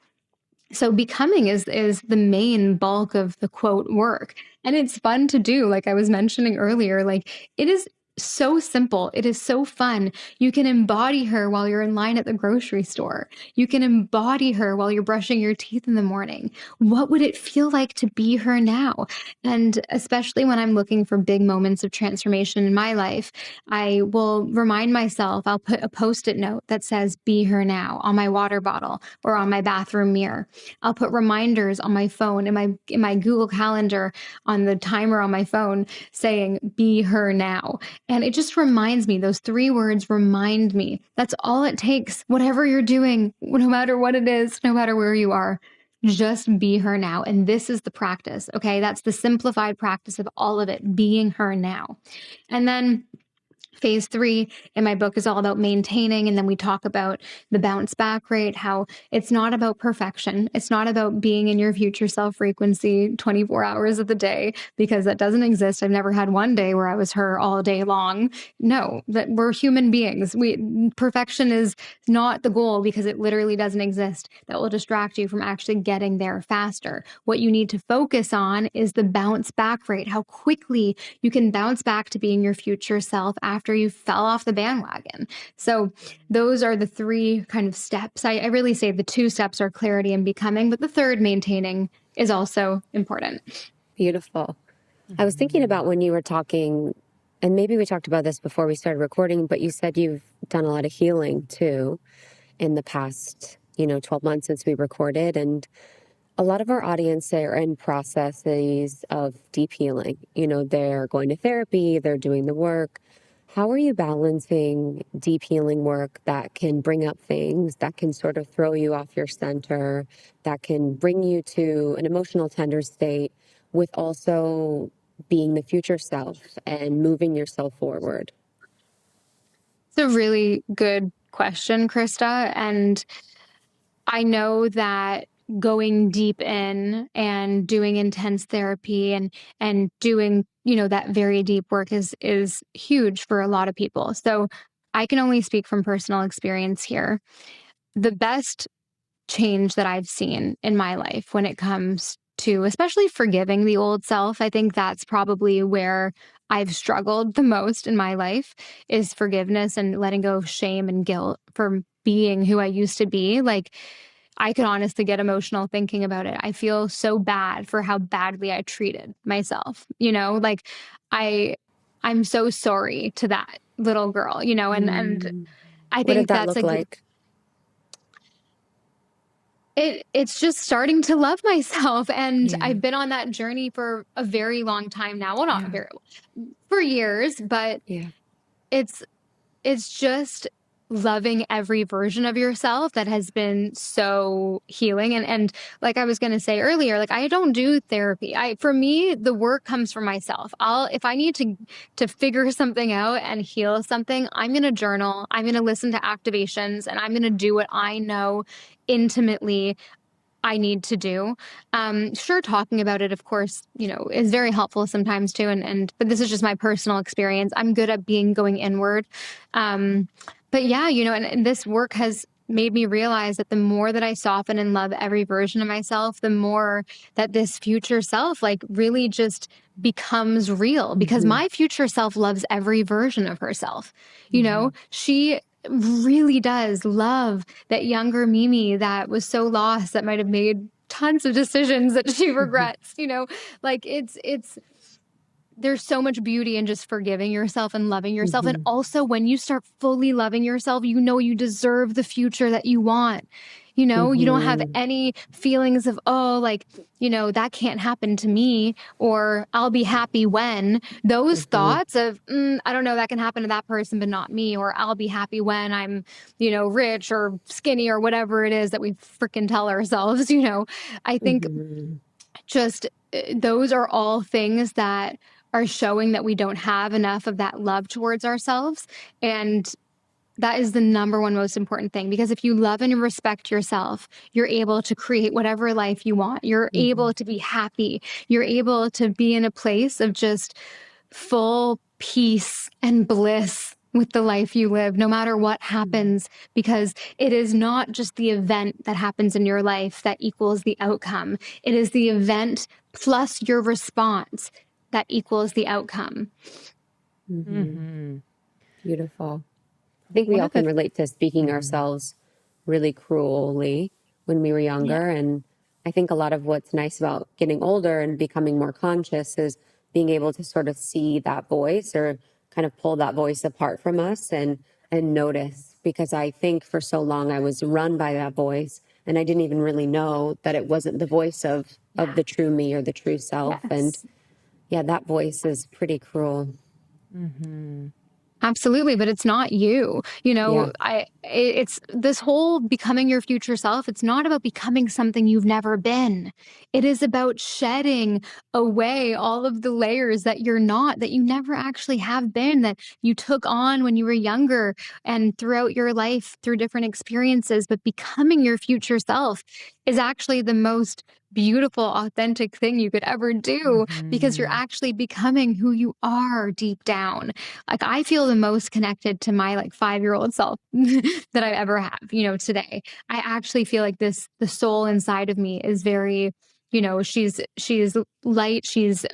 So becoming is the main bulk of the quote work. And it's fun to do. Like I was mentioning earlier, like, it is so simple. It is so fun. You can embody her while you're in line at the grocery store. You can embody her while you're brushing your teeth in the morning. What would it feel like to be her now? And especially when I'm looking for big moments of transformation in my life, I will remind myself, I'll put a Post-it note that says, be her now, on my water bottle or on my bathroom mirror. I'll put reminders on my phone, in my Google Calendar, on the timer on my phone, saying, be her now. And it just reminds me, those 3 words remind me. That's all it takes. Whatever you're doing, no matter what it is, no matter where you are, just be her now. And this is the practice. Okay. That's the simplified practice of all of it, being her now. And then phase 3 in my book is all about maintaining. And then we talk about the bounce back rate, how it's not about perfection. It's not about being in your future self frequency 24 hours of the day, because that doesn't exist. I've never had one day where I was her all day long. No, that we're human beings. Perfection is not the goal, because it literally doesn't exist. That will distract you from actually getting there faster. What you need to focus on is the bounce back rate, how quickly you can bounce back to being your future self after you fell off the bandwagon. So those are the 3 kind of steps. I really say the 2 steps are clarity and becoming, but the third, maintaining, is also important. Beautiful. I was thinking about when you were talking, and maybe we talked about this before we started recording, but you said you've done a lot of healing too in the past, 12 months since we recorded. And a lot of our audience are in processes of deep healing. They're going to therapy, they're doing the work. How are you balancing deep healing work that can bring up things that can sort of throw you off your center, that can bring you to an emotional tender state, with also being the future self and moving yourself forward? It's a really good question, Krista. And I know that going deep in and doing intense therapy and doing, that very deep work is huge for a lot of people. So I can only speak from personal experience here. The best change that I've seen in my life when it comes to especially forgiving the old self, I think that's probably where I've struggled the most in my life is forgiveness and letting go of shame and guilt for being who I used to be. Like, I could honestly get emotional thinking about it. I feel so bad for how badly I treated myself, like I I'm so sorry to that little girl, and Mm. I What did think that that's look like like? it's just starting to love myself, and Yeah. I've been on that journey for a very long time now. Well, not Yeah. very for years, but Yeah. it's it's just loving every version of yourself that has been so healing. And like I was going to say earlier, like I don't do therapy. For me, the work comes from myself. If I need to figure something out and heal something, I'm going to journal, I'm going to listen to activations, and I'm going to do what I know intimately I need to do. Sure, talking about it, of course, is very helpful sometimes too. But this is just my personal experience. I'm good at going inward. But yeah, and this work has made me realize that the more that I soften and love every version of myself, the more that this future self like really just becomes real, because Hmm. my future self loves every version of herself. Hmm. She really does love that younger Mimi that was so lost, that might have made tons of decisions that she Hmm. regrets, like it's there's so much beauty in just forgiving yourself and loving yourself. And Hmm. also, when you start fully loving yourself, you deserve the future that you want. You don't have Hmm. any feelings of, oh, like, that can't happen to me, or I'll be happy when. Those Hmm. thoughts of, I don't know, that can happen to that person, but not me, or I'll be happy when I'm, rich or skinny or whatever it is that we freaking tell ourselves, I think Hmm. just those are all things that are showing that we don't have enough of that love towards ourselves. And that is the number one most important thing, because if you love and respect yourself, you're able to create whatever life you want. You're Hmm. able to be happy. You're able to be in a place of just full peace and bliss with the life you live, no matter what happens, because it is not just the event that happens in your life that equals the outcome. It is the event plus your response that equals the outcome. Hmm. Hmm. Beautiful. I think we One all of the can relate to speaking ourselves really cruelly when we were Yeah. younger. And I think a lot of what's nice about getting older and becoming more conscious is being able to sort of see that voice or kind of pull that voice apart from us and notice. Because I think for so long I was run by that voice and I didn't even really know that it wasn't the voice of Yeah. the true me or the true self. And Yes. yeah, that voice is pretty cruel. Mhm. Absolutely, but it's not you. Yeah. It's this whole becoming your future self. It's not about becoming something you've never been. It is about shedding away all of the layers that you're not, that you never actually have been, that you took on when you were younger and throughout your life through different experiences. But becoming your future self is actually the most beautiful, authentic thing you could ever do, because you're Mhm. actually becoming who you are deep down. Like, I feel the most connected to my like 5-year-old self that I ever have, today. I actually feel like the soul inside of me is very, she's light, she's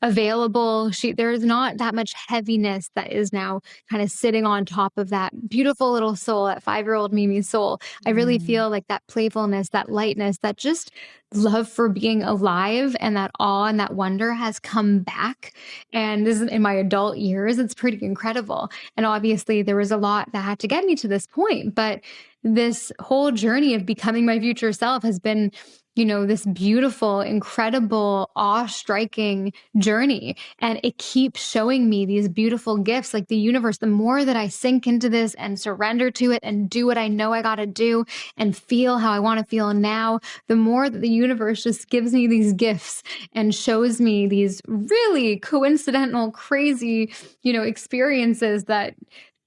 available. There's not that much heaviness that is now kind of sitting on top of that beautiful little soul, that 5-year-old Mimi's soul. I really Mm. feel like that playfulness, that lightness, that just love for being alive, and that awe and that wonder has come back. And this is in my adult years. It's pretty incredible. And obviously, there was a lot that had to get me to this point. But this whole journey of becoming my future self has been, this beautiful, incredible, awe striking journey. And it keeps showing me these beautiful gifts, like the universe. The more that I sink into this and surrender to it and do what I know I got to do and feel how I want to feel now, the more that the universe just gives me these gifts and shows me these really coincidental, crazy, experiences that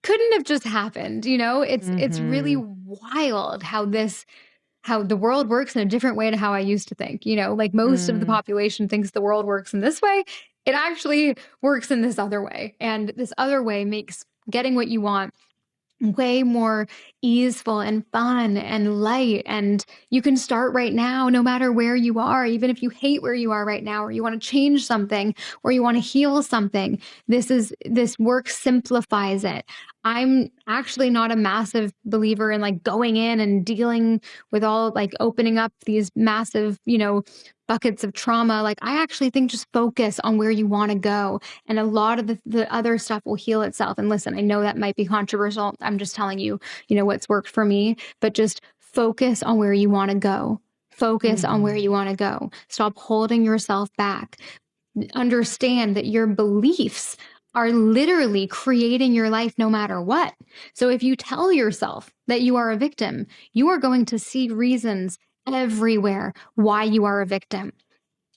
couldn't have just happened. It's really Mm-hmm. wild how the world works in a different way to how I used to think. Like most of the Mm. population thinks the world works in this way. It actually works in this other way. And this other way makes getting what you want way more easeful and fun and light. And you can start right now, no matter where you are, even if you hate where you are right now, or you want to change something, or you want to heal something. This work simplifies it. I'm actually not a massive believer in like going in and dealing with all like opening up these massive, buckets of trauma. Like I actually think just focus on where you want to go, and a lot of the other stuff will heal itself. And listen, I know that might be controversial. I'm just telling you, what's worked for me, but just focus on where you want to go. Focus on where Mm-hmm. you want to go. Stop holding yourself back. Understand that your beliefs are literally creating your life no matter what. So if you tell yourself that you are a victim, you are going to see reasons everywhere why you are a victim.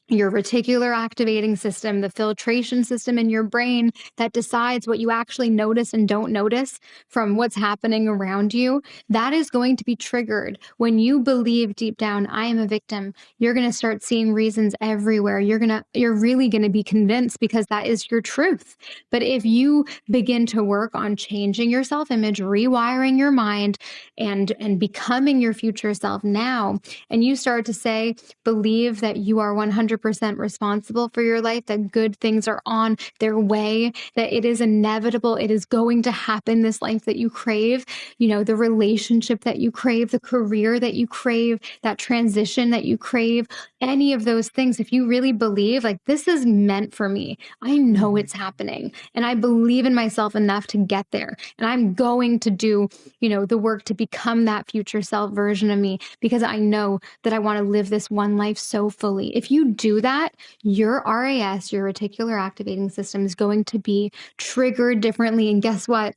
Your reticular activating system, the filtration system in your brain that decides what you actually notice and don't notice from what's happening around you, that is going to be triggered. When you believe deep down, I am a victim, you're going to start seeing reasons everywhere. You're really going to be convinced because that is your truth. But if you begin to work on changing your self-image, rewiring your mind, and becoming your future self now, and you start to say, believe that you are 100% responsible for your life, that good things are on their way, that it is inevitable, it is going to happen, this life that you crave, the relationship that you crave, the career that you crave, that transition that you crave, any of those things. If you really believe like this is meant for me, I know Mm-hmm. it's happening, and I believe in myself enough to get there, and I'm going to do the work to become that future self version of me, because I know that I want to live this one life so fully. If you do that, your RAS, your reticular activating system, is going to be triggered differently. And guess what?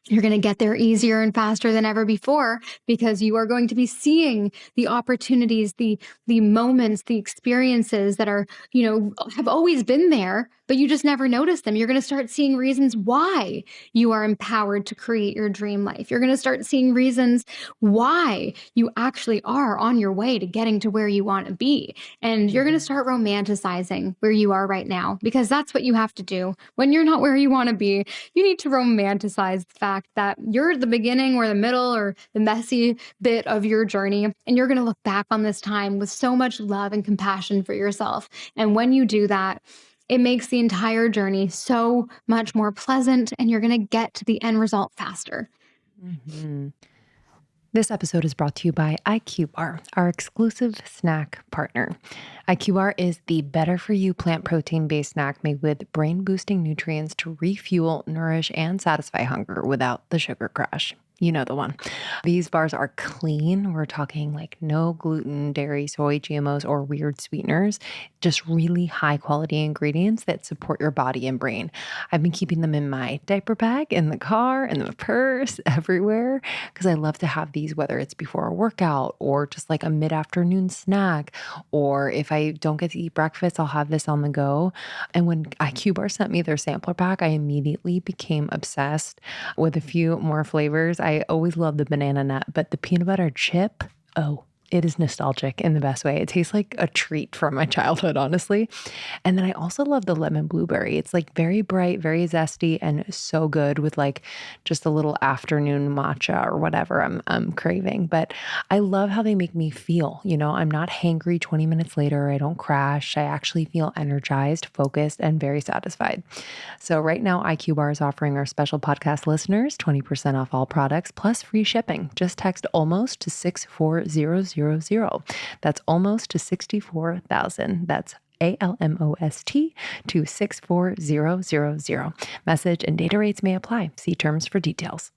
You're going to get there easier and faster than ever before, because you are going to be seeing the opportunities, the moments, the experiences that are, have always been there, but you just never noticed them. You're going to start seeing reasons why you are empowered to create your dream life. You're going to start seeing reasons why you actually are on your way to getting to where you want to be. And you're going to start romanticizing where you are right now, because that's what you have to do when you're not where you want to be. You need to romanticize the fact that you're the beginning or the middle or the messy bit of your journey. And you're going to look back on this time with so much love and compassion for yourself. And when you do that, it makes the entire journey so much more pleasant, and you're going to get to the end result faster. Mm-hmm. This episode is brought to you by IQ-Bar, our exclusive snack partner. IQ-Bar is the better-for-you plant protein-based snack made with brain-boosting nutrients to refuel, nourish, and satisfy hunger without the sugar crash. You know the one. These bars are clean. We're talking like no gluten, dairy, soy, GMOs, or weird sweeteners. Just really high quality ingredients that support your body and brain. I've been keeping them in my diaper bag, in the car, in the purse, everywhere, because I love to have these, whether it's before a workout or just like a mid-afternoon snack, or if I don't get to eat breakfast, I'll have this on the go. And when IQ Bar sent me their sampler pack, I immediately became obsessed with a few more flavors. I always love the banana nut, but the peanut butter chip, oh, it is nostalgic in the best way. It tastes like a treat from my childhood, honestly. And then I also love the lemon blueberry. It's like very bright, very zesty, and so good with like just a little afternoon matcha or whatever I'm craving. But I love how they make me feel. I'm not hangry 20 minutes later. I don't crash. I actually feel energized, focused, and very satisfied. So right now, IQ Bar is offering our special podcast listeners 20% off all products plus free shipping. Just text almost to 64000. That's almost to 64,000. That's ALMOST to 64000. Message and data rates may apply. See terms for details.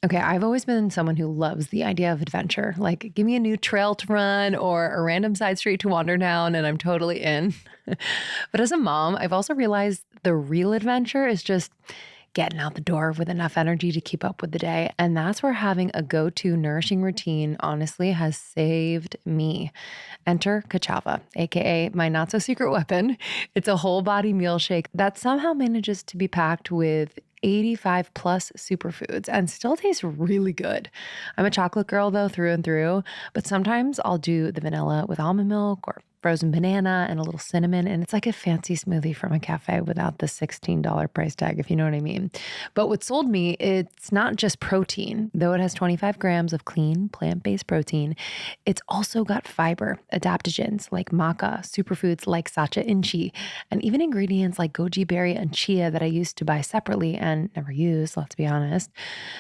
Okay, I've always been someone who loves the idea of adventure. Like, give me a new trail to run or a random side street to wander down, and I'm totally in. But as a mom, I've also realized the real adventure is just getting out the door with enough energy to keep up with the day. And that's where having a go-to nourishing routine honestly has saved me. Enter Kachava, aka my not so secret weapon. It's a whole body meal shake that somehow manages to be packed with 85 plus superfoods and still tastes really good. I'm a chocolate girl though, through and through, but sometimes I'll do the vanilla with almond milk or frozen banana and a little cinnamon. And it's like a fancy smoothie from a cafe without the $16 price tag, if you know what I mean. But what sold me, it's not just protein, though it has 25 grams of clean plant-based protein. It's also got fiber, adaptogens like maca, superfoods like sacha inchi, and even ingredients like goji berry and chia that I used to buy separately and never use, let's be honest.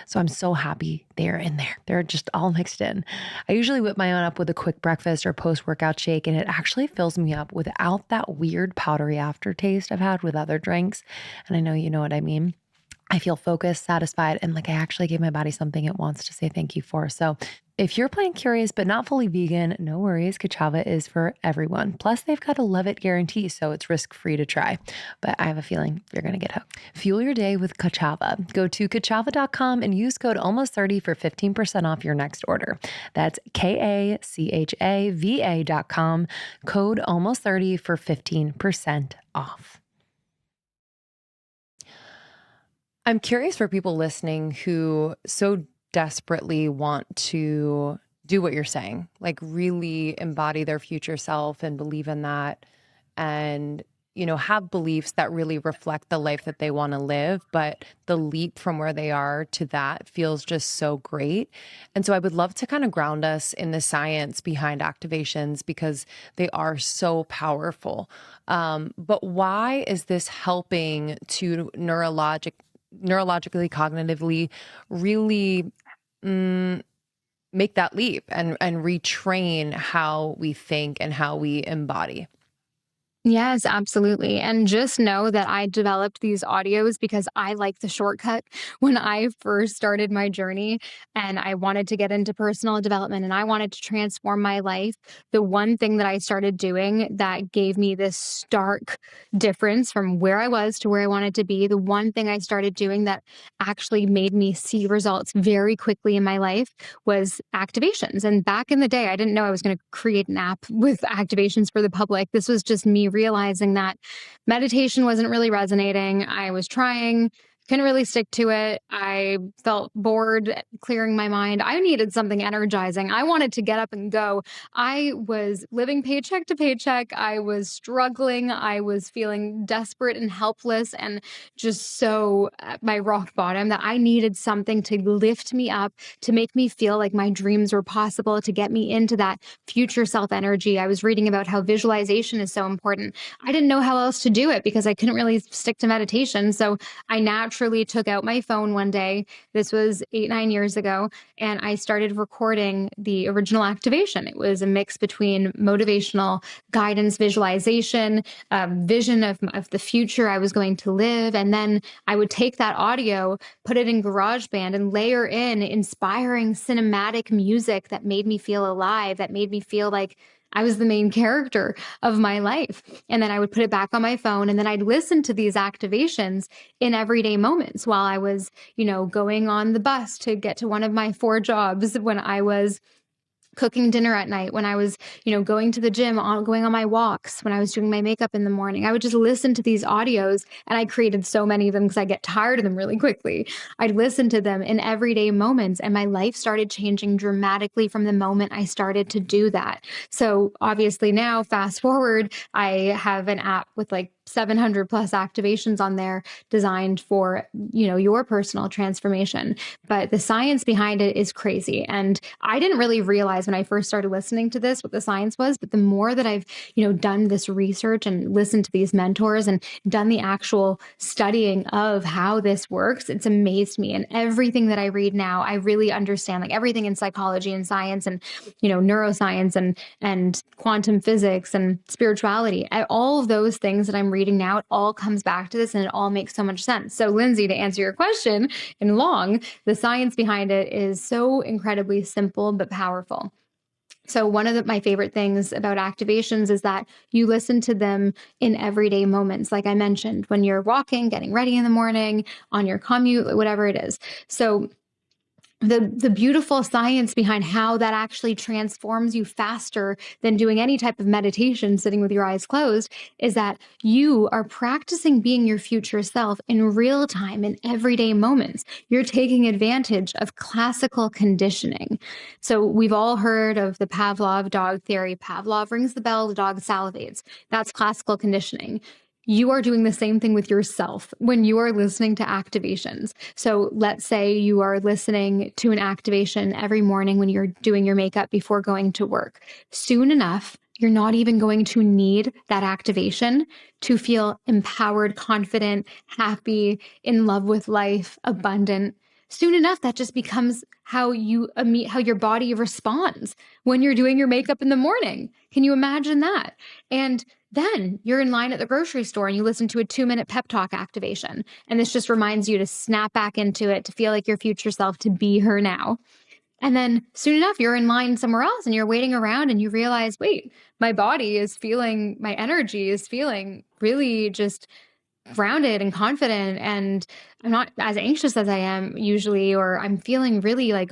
So I'm so happy they're in there. They're just all mixed in. I usually whip my own up with a quick breakfast or post-workout shake, and it actually fills me up without that weird powdery aftertaste I've had with other drinks. And I know you know what I mean. I feel focused, satisfied, and like I actually gave my body something it wants to say thank you for. So if you're playing curious but not fully vegan, no worries. Kachava is for everyone. Plus, they've got a love it guarantee, so it's risk-free to try. But I have a feeling you're going to get hooked. Fuel your day with Kachava. Go to kachava.com and use code almost30 for 15% off your next order. That's KACHAVA.com, code almost30 for 15% off. I'm curious for people listening who so desperately want to do what you're saying, like really embody their future self and believe in that and, you know, have beliefs that really reflect the life that they want to live. But the leap from where they are to that feels just so great. And so I would love to kind of ground us in the science behind activations because they are so powerful. But why is this helping to neurologically, cognitively, really make that leap and retrain how we think and how we embody? Yes, absolutely. And just know that I developed these audios because I like the shortcut. When I first started my journey and I wanted to get into personal development and I wanted to transform my life, the one thing that I started doing that gave me this stark difference from where I was to where I wanted to be, the one thing I started doing that actually made me see results very quickly in my life was activations. And back in the day, I didn't know I was going to create an app with activations for the public. This was just me realizing that meditation wasn't really resonating. I was trying, couldn't really stick to it. I felt bored clearing my mind. I needed something energizing. I wanted to get up and go. I was living paycheck to paycheck. I was struggling. I was feeling desperate and helpless and just so at my rock bottom that I needed something to lift me up, to make me feel like my dreams were possible, to get me into that future self energy. I was reading about how visualization is so important. I didn't know how else to do it because I couldn't really stick to meditation. So I naturally took out my phone one day. This was 8, 9 years ago. And I started recording the original activation. It was a mix between motivational guidance, visualization, vision of the future I was going to live. And then I would take that audio, put it in GarageBand and layer in inspiring cinematic music that made me feel alive, that made me feel like I was the main character of my life. And then I would put it back on my phone and then I'd listen to these activations in everyday moments while I was, going on the bus to get to one of my 4 jobs, when I was cooking dinner at night, when I was, going to the gym, going on my walks, when I was doing my makeup in the morning. I would just listen to these audios, and I created so many of them because I get tired of them really quickly. I'd listen to them in everyday moments, and my life started changing dramatically from the moment I started to do that. So obviously now, fast forward, I have an app with like 700 plus activations on there designed for, your personal transformation. But the science behind it is crazy. And I didn't really realize when I first started listening to this what the science was, but the more that I've, done this research and listened to these mentors and done the actual studying of how this works, it's amazed me. And everything that I read now, I really understand, like everything in psychology and science and, neuroscience and quantum physics and spirituality, all of those things that I'm reading now, it all comes back to this and it all makes so much sense. So Lindsay, to answer your question in long, the science behind it is so incredibly simple but powerful. So one of my favorite things about activations is that you listen to them in everyday moments. Like I mentioned, when you're walking, getting ready in the morning, on your commute, whatever it is. So the beautiful science behind how that actually transforms you faster than doing any type of meditation sitting with your eyes closed is that you are practicing being your future self in real time in everyday moments. You're taking advantage of classical conditioning. So we've all heard of the Pavlov dog theory. Pavlov rings the bell, the dog salivates. That's classical conditioning. You are doing the same thing with yourself when you are listening to activations. So let's say you are listening to an activation every morning when you're doing your makeup before going to work. Soon enough, you're not even going to need that activation to feel empowered, confident, happy, in love with life, abundant. Soon enough, that just becomes how your body responds when you're doing your makeup in the morning. Can you imagine that? And then you're in line at the grocery store and you listen to a 2-minute pep talk activation. And this just reminds you to snap back into it, to feel like your future self, to be her now. And then soon enough, you're in line somewhere else and you're waiting around and you realize, wait, my energy is feeling really just grounded and confident. And I'm not as anxious as I am usually, or I'm feeling really like,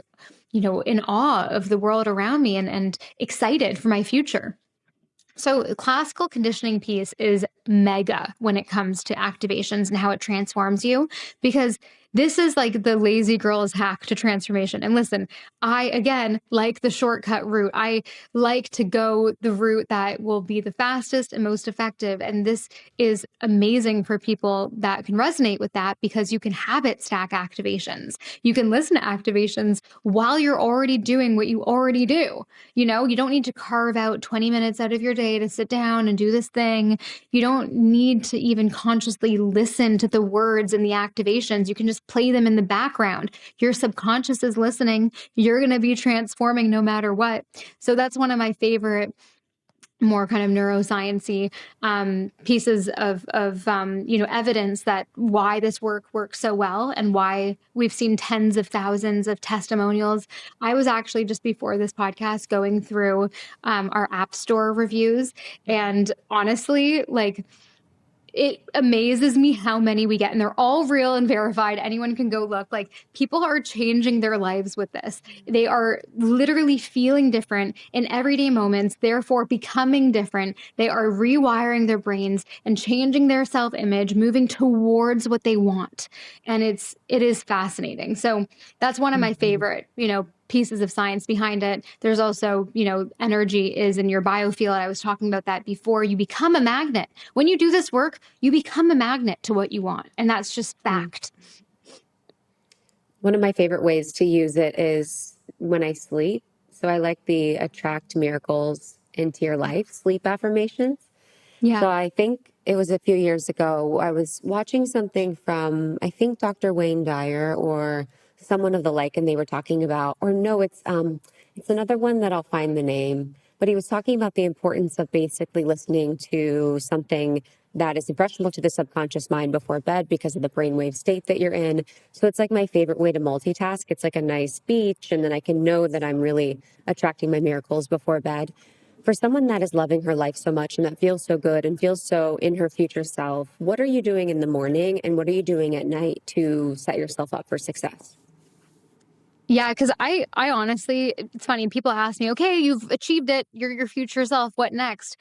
in awe of the world around me and excited for my future. So classical conditioning piece is mega when it comes to activations and how it transforms you, because this is like the lazy girl's hack to transformation. And listen, I, again, like the shortcut route. I like to go the route that will be the fastest and most effective. And this is amazing for people that can resonate with that, because you can habit stack activations. You can listen to activations while you're already doing what you already do. You don't need to carve out 20 minutes out of your day to sit down and do this thing. You don't need to even consciously listen to the words in the activations. You can just play them in the background. Your subconscious is listening. You're going to be transforming no matter what. So that's one of my favorite, more kind of neuroscience-y pieces of evidence that why this work works so well and why we've seen tens of thousands of testimonials. I was actually, just before this podcast, going through our App Store reviews, and honestly, like, it amazes me how many we get, and they're all real and verified. Anyone can go look. Like, people are changing their lives with this. They are literally feeling different in everyday moments, therefore becoming different. They are rewiring their brains and changing their self-image, moving towards what they want. And it is fascinating. So that's one of my favorite, pieces of science behind it. There's also, energy is in your biofield. I was talking about that before. You become a magnet. When you do this work, you become a magnet to what you want. And that's just fact. One of my favorite ways to use it is when I sleep. So I like the attract miracles into your life sleep affirmations. Yeah. So I think it was a few years ago, I was watching something from, I think, Dr. Wayne Dyer or someone of the like, and they were talking about, or no, it's another one that I'll find the name, but he was talking about the importance of basically listening to something that is impressionable to the subconscious mind before bed because of the brainwave state that you're in. So it's like my favorite way to multitask. It's like a nice beach, and then I can know that I'm really attracting my miracles before bed. For someone that is loving her life so much and that feels so good and feels so in her future self, what are you doing in the morning and what are you doing at night to set yourself up for success? Yeah, because I honestly, it's funny. People ask me, okay, you've achieved it. You're your future self. What next?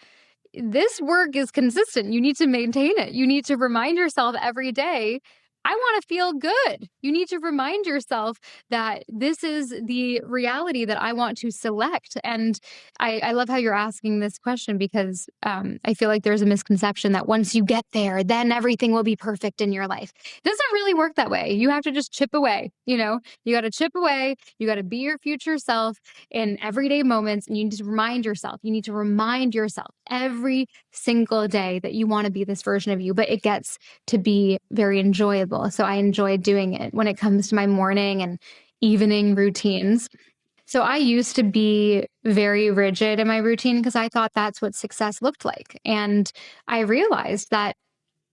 This work is consistent. You need to maintain it. You need to remind yourself every day, I want to feel good. You need to remind yourself that this is the reality that I want to select. And I love how you're asking this question, because I feel like there's a misconception that once you get there, then everything will be perfect in your life. It doesn't really work that way. You have to just chip away. You got to chip away. You got to be your future self in everyday moments. And you need to remind yourself. You need to remind yourself every single day that you want to be this version of you, but it gets to be very enjoyable. So I enjoy doing it when it comes to my morning and evening routines. So I used to be very rigid in my routine because I thought that's what success looked like. And I realized that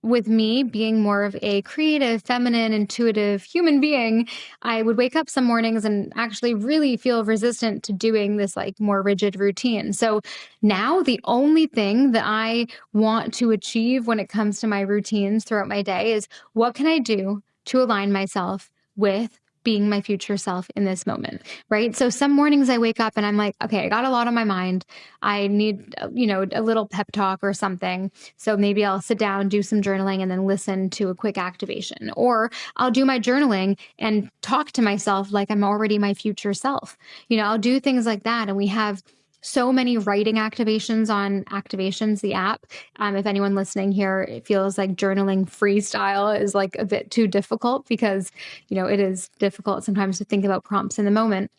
with me being more of a creative, feminine, intuitive human being, I would wake up some mornings and actually really feel resistant to doing this like more rigid routine. So now the only thing that I want to achieve when it comes to my routines throughout my day is what can I do to align myself with being my future self in this moment, right? So some mornings I wake up and I'm like, okay, I got a lot on my mind. I need, a little pep talk or something. So maybe I'll sit down, do some journaling, and then listen to a quick activation. Or I'll do my journaling and talk to myself like I'm already my future self. I'll do things like that. And we have so many writing activations on Activations, the app. If anyone listening here it feels like journaling freestyle is like a bit too difficult because, it is difficult sometimes to think about prompts in the moment.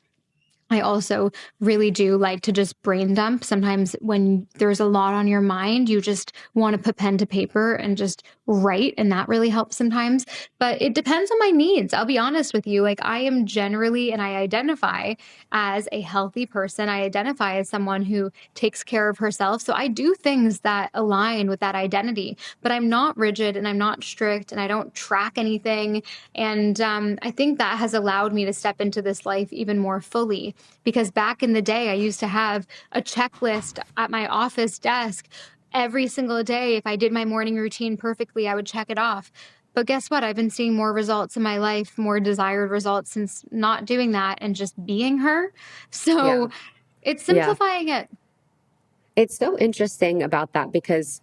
I also really do like to just brain dump. Sometimes when there's a lot on your mind, you just want to put pen to paper and just write. And that really helps sometimes. But it depends on my needs. I'll be honest with you. Like I am generally, and I identify as a healthy person. I identify as someone who takes care of herself. So I do things that align with that identity, but I'm not rigid and I'm not strict and I don't track anything. And I think that has allowed me to step into this life even more fully because back in the day, I used to have a checklist at my office desk every single day. If I did my morning routine perfectly, I would check it off. But guess what? I've been seeing more results in my life, more desired results since not doing that and just being her. Yeah. So it's Yeah. simplifying it. It's so interesting about that because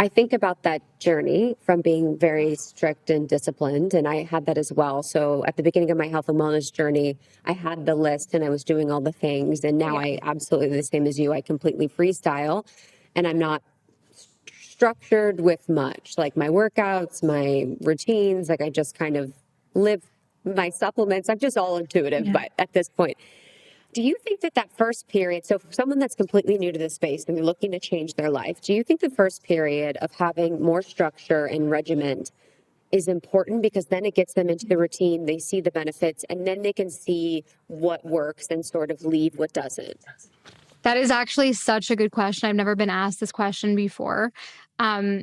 I think about that journey from being very strict and disciplined, and I had that as well. So at the beginning of my health and wellness journey, I had the list and I was doing all the things. And now Yeah. I absolutely the same as you. I completely freestyle and I'm not structured with much like my workouts, my routines. Like I just kind of live my supplements. I'm just all intuitive, Yeah. but at this point, do you think that that first period, so for someone that's completely new to this space and they're looking to change their life, do you think the first period of having more structure and regiment is important because then it gets them into the routine, they see the benefits, and then they can see what works and sort of leave what doesn't? That is actually such a good question. I've never been asked this question before. Um,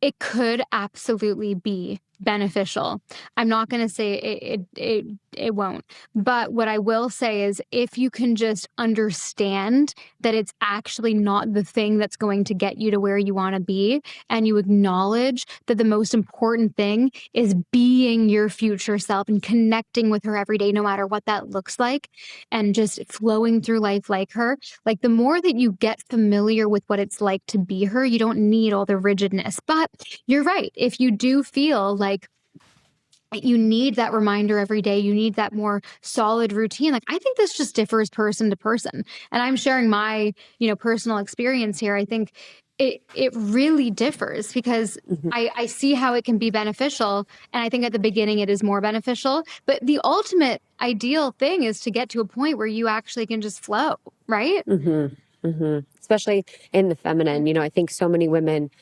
it could absolutely be beneficial. I'm not going to say it won't. But what I will say is if you can just understand that it's actually not the thing that's going to get you to where you want to be and you acknowledge that the most important thing is being your future self and connecting with her every day no matter what that looks like and just flowing through life like her. Like the more that you get familiar with what it's like to be her, you don't need all the rigidness. But you're right. If you do feel like you need that reminder every day, you need that more solid routine. Like I think this just differs person to person. And I'm sharing my, personal experience here. I think it really differs because Mhm. I see how it can be beneficial. And I think at the beginning it is more beneficial. But the ultimate ideal thing is to get to a point where you actually can just flow, right? Especially in the feminine, I think so many women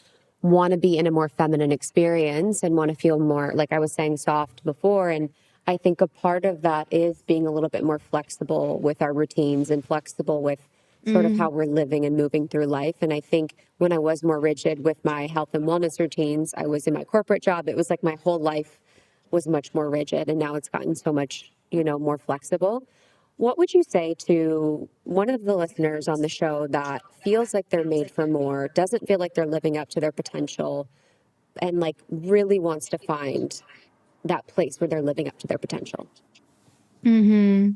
want to be in a more feminine experience and want to feel more, like I was saying, soft before. And I think a part of that is being a little bit more flexible with our routines and flexible with sort of how we're living and moving through life. And I think when I was more rigid with my health and wellness routines, I was in my corporate job. It was like my whole life was much more rigid. And now it's gotten so much, more flexible. What would you say to one of the listeners on the show that feels like they're made for more, doesn't feel like they're living up to their potential, and like really wants to find that place where they're living up to their potential? Hmm.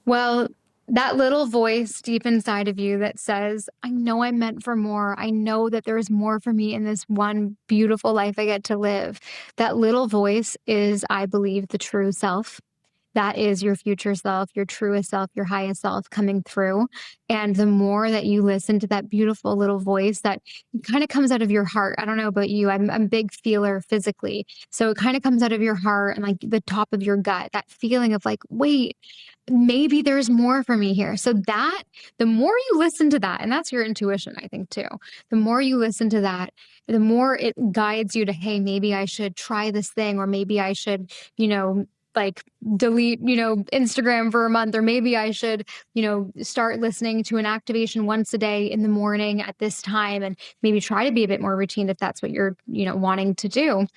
Well, that little voice deep inside of you that says, I know I'm meant for more. I know that there's more for me in this one beautiful life I get to live. That little voice is, I believe, the true self. That is your future self, your truest self, your highest self coming through. And the more that you listen to that beautiful little voice that kind of comes out of your heart. I don't know about you. I'm a big feeler physically. So it kind of comes out of your heart and like the top of your gut, that feeling of like, wait, maybe there's more for me here. So that the more you listen to that, and that's your intuition, I think too, the more you listen to that, the more it guides you to, hey, maybe I should try this thing, or maybe I should, like delete, Instagram for a month, or maybe I should, start listening to an activation once a day in the morning at this time, and maybe try to be a bit more routine if that's what you're, wanting to do.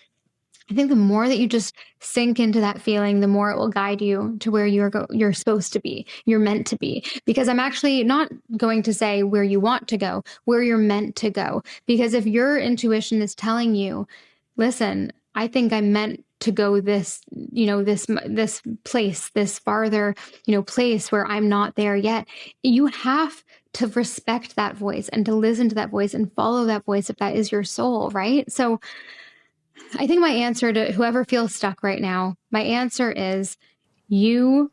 I think the more that you just sink into that feeling, the more it will guide you to where you're supposed to be, you're meant to be. Because I'm actually not going to say where you want to go, where you're meant to go. Because if your intuition is telling you, listen, I think I'm meant to go this, this place, this farther, place where I'm not there yet, you have to respect that voice and to listen to that voice and follow that voice if that is your soul, right? So I think my answer to whoever feels stuck right now, my answer is you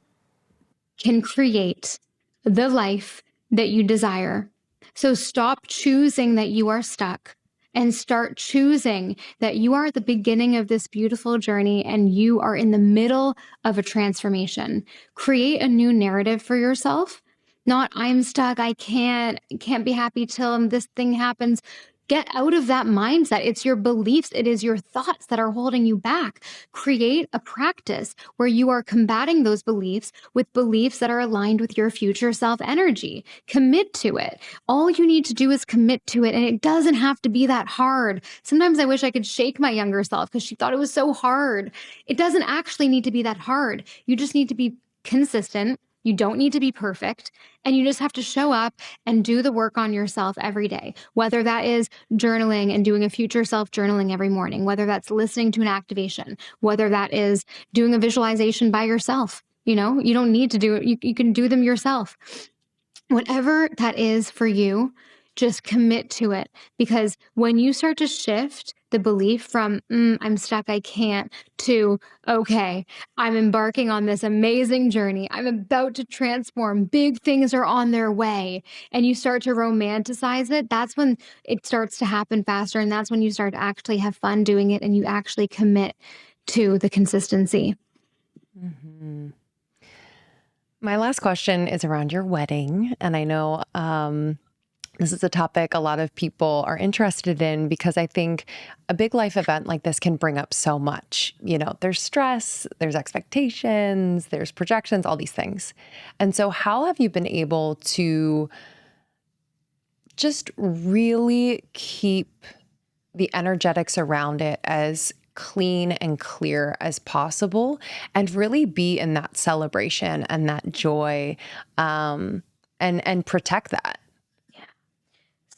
can create the life that you desire. So stop choosing that you are stuck and start choosing that you are at the beginning of this beautiful journey and you are in the middle of a transformation. Create a new narrative for yourself. Not I'm stuck, I can't be happy till this thing happens. Get out of that mindset. It's your beliefs. It is your thoughts that are holding you back. Create a practice where you are combating those beliefs with beliefs that are aligned with your future self energy. Commit to it. All you need to do is commit to it. And it doesn't have to be that hard. Sometimes I wish I could shake my younger self because she thought it was so hard. It doesn't actually need to be that hard. You just need to be consistent. You don't need to be perfect. And you just have to show up and do the work on yourself every day, whether that is journaling and doing a future self journaling every morning, whether that's listening to an activation, whether that is doing a visualization by yourself. You don't need to do it. You can do them yourself. Whatever that is for you, just commit to it. Because when you start to shift the belief from, I'm stuck, I can't, to, okay, I'm embarking on this amazing journey. I'm about to transform. Big things are on their way. And you start to romanticize it. That's when it starts to happen faster. And that's when you start to actually have fun doing it and you actually commit to the consistency. Mm-hmm. My last question is around your wedding. And I know this is a topic a lot of people are interested in because I think a big life event like this can bring up so much. There's stress, there's expectations, there's projections, all these things. And so how have you been able to just really keep the energetics around it as clean and clear as possible and really be in that celebration and that joy, and protect that?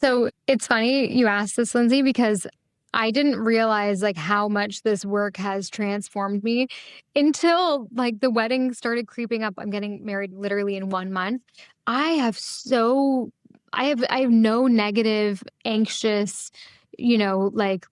So it's funny you asked this, Lindsay, because I didn't realize like how much this work has transformed me until like the wedding started creeping up. I'm getting married literally in 1 month. I have so I have no negative, anxious, like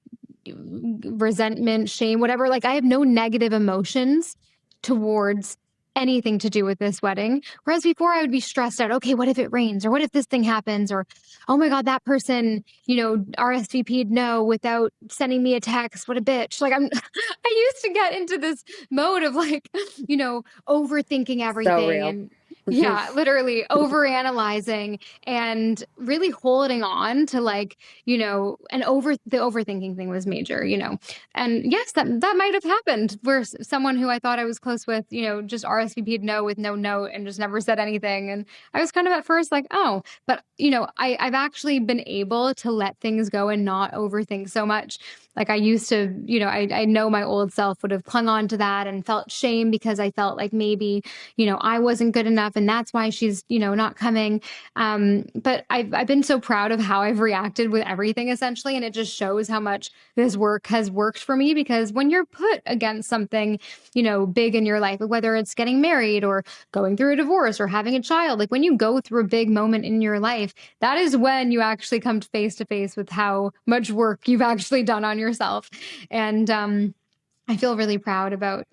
resentment, shame, whatever. Like I have no negative emotions towards anything to do with this wedding. Whereas before I would be stressed out. Okay, what if it rains? Or what if this thing happens? Or, oh my God, that person, RSVP'd no without sending me a text. What a bitch. Like I used to get into this mode of like, overthinking everything. So real. And yeah, literally overanalyzing and really holding on to like, the overthinking thing was major, and yes, that might have happened where someone who I thought I was close with, just RSVP'd no with no note and just never said anything. And I was kind of at first like, oh, but I've actually been able to let things go and not overthink so much. Like I used to, I know my old self would have clung on to that and felt shame because I felt like maybe, I wasn't good enough and that's why she's, not coming. But I've been so proud of how I've reacted with everything essentially. And it just shows how much this work has worked for me, because when you're put against something, big in your life, whether it's getting married or going through a divorce or having a child, like when you go through a big moment in your life, that is when you actually come face to face with how much work you've actually done on yourself. And, I feel really proud about,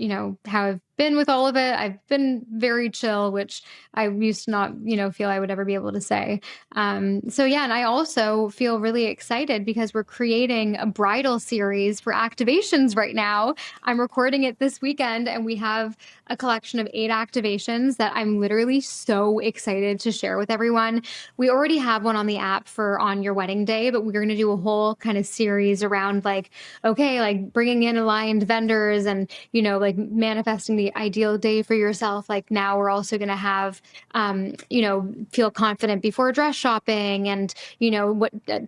how I've been with all of it. I've been very chill, which I used to not, feel I would ever be able to say. So yeah, and I also feel really excited because we're creating a bridal series for activations right now. I'm recording it this weekend and we have a collection of 8 activations that I'm literally so excited to share with everyone. We already have one on the app for on your wedding day, but we're going to do a whole kind of series around like, okay, like bringing in aligned vendors and, like manifesting the really ideal day for yourself. Like now we're also going to have, feel confident before dress shopping and,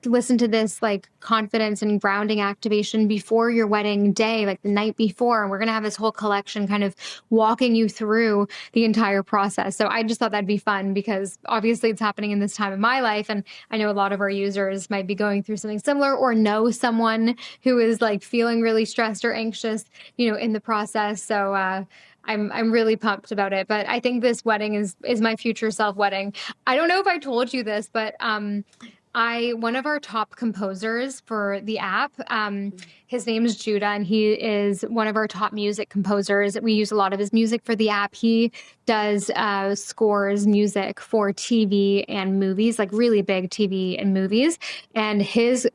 listen to this like confidence and grounding activation before your wedding day, like the night before. And we're going to have this whole collection kind of walking you through the entire process. So I just thought that'd be fun because obviously it's happening in this time of my life. And I know a lot of our users might be going through something similar or know someone who is like feeling really stressed or anxious, in the process. So, I'm really pumped about it, but I think this wedding is my future self wedding. I don't know if I told you this, but one of our top composers for the app, his name is Judah, and he is one of our top music composers. We use a lot of his music for the app. He does scores music for TV and movies, like really big TV and movies. And his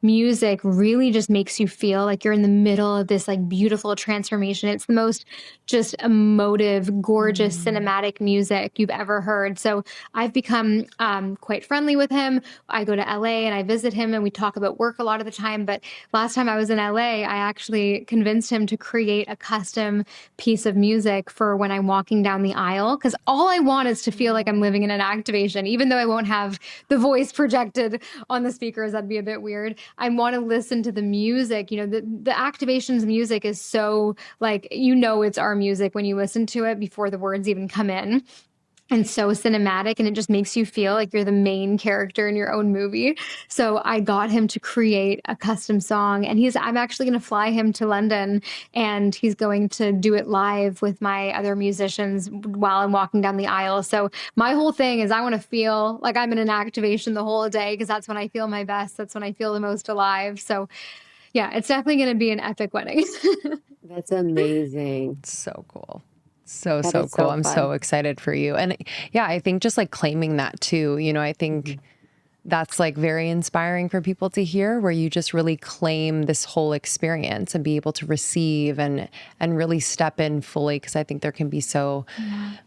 music really just makes you feel like you're in the middle of this like beautiful transformation. It's the most just emotive, gorgeous, cinematic music you've ever heard. So I've become quite friendly with him. I go to LA and I visit him and we talk about work a lot of the time. But last time I was in LA, I actually convinced him to create a custom piece of music for when I'm walking down the aisle. Because all I want is to feel like I'm living in an activation, even though I won't have the voice projected on the speakers. That'd be a bit weird. I want to listen to the music. The activations music is so like, it's our music when you listen to it before the words even come in. And so cinematic, and it just makes you feel like you're the main character in your own movie. So I got him to create a custom song, and I'm actually going to fly him to London, and he's going to do it live with my other musicians while I'm walking down the aisle. So my whole thing is I want to feel like I'm in an activation the whole day because that's when I feel my best. That's when I feel the most alive. So yeah, it's definitely going to be an epic wedding. That's amazing. So cool. So That cool. is so I'm fun. so excited for you. And yeah, I think just like claiming that too, I think that's like very inspiring for people to hear, where you just really claim this whole experience and be able to receive and really step in fully. Cause I think there can be so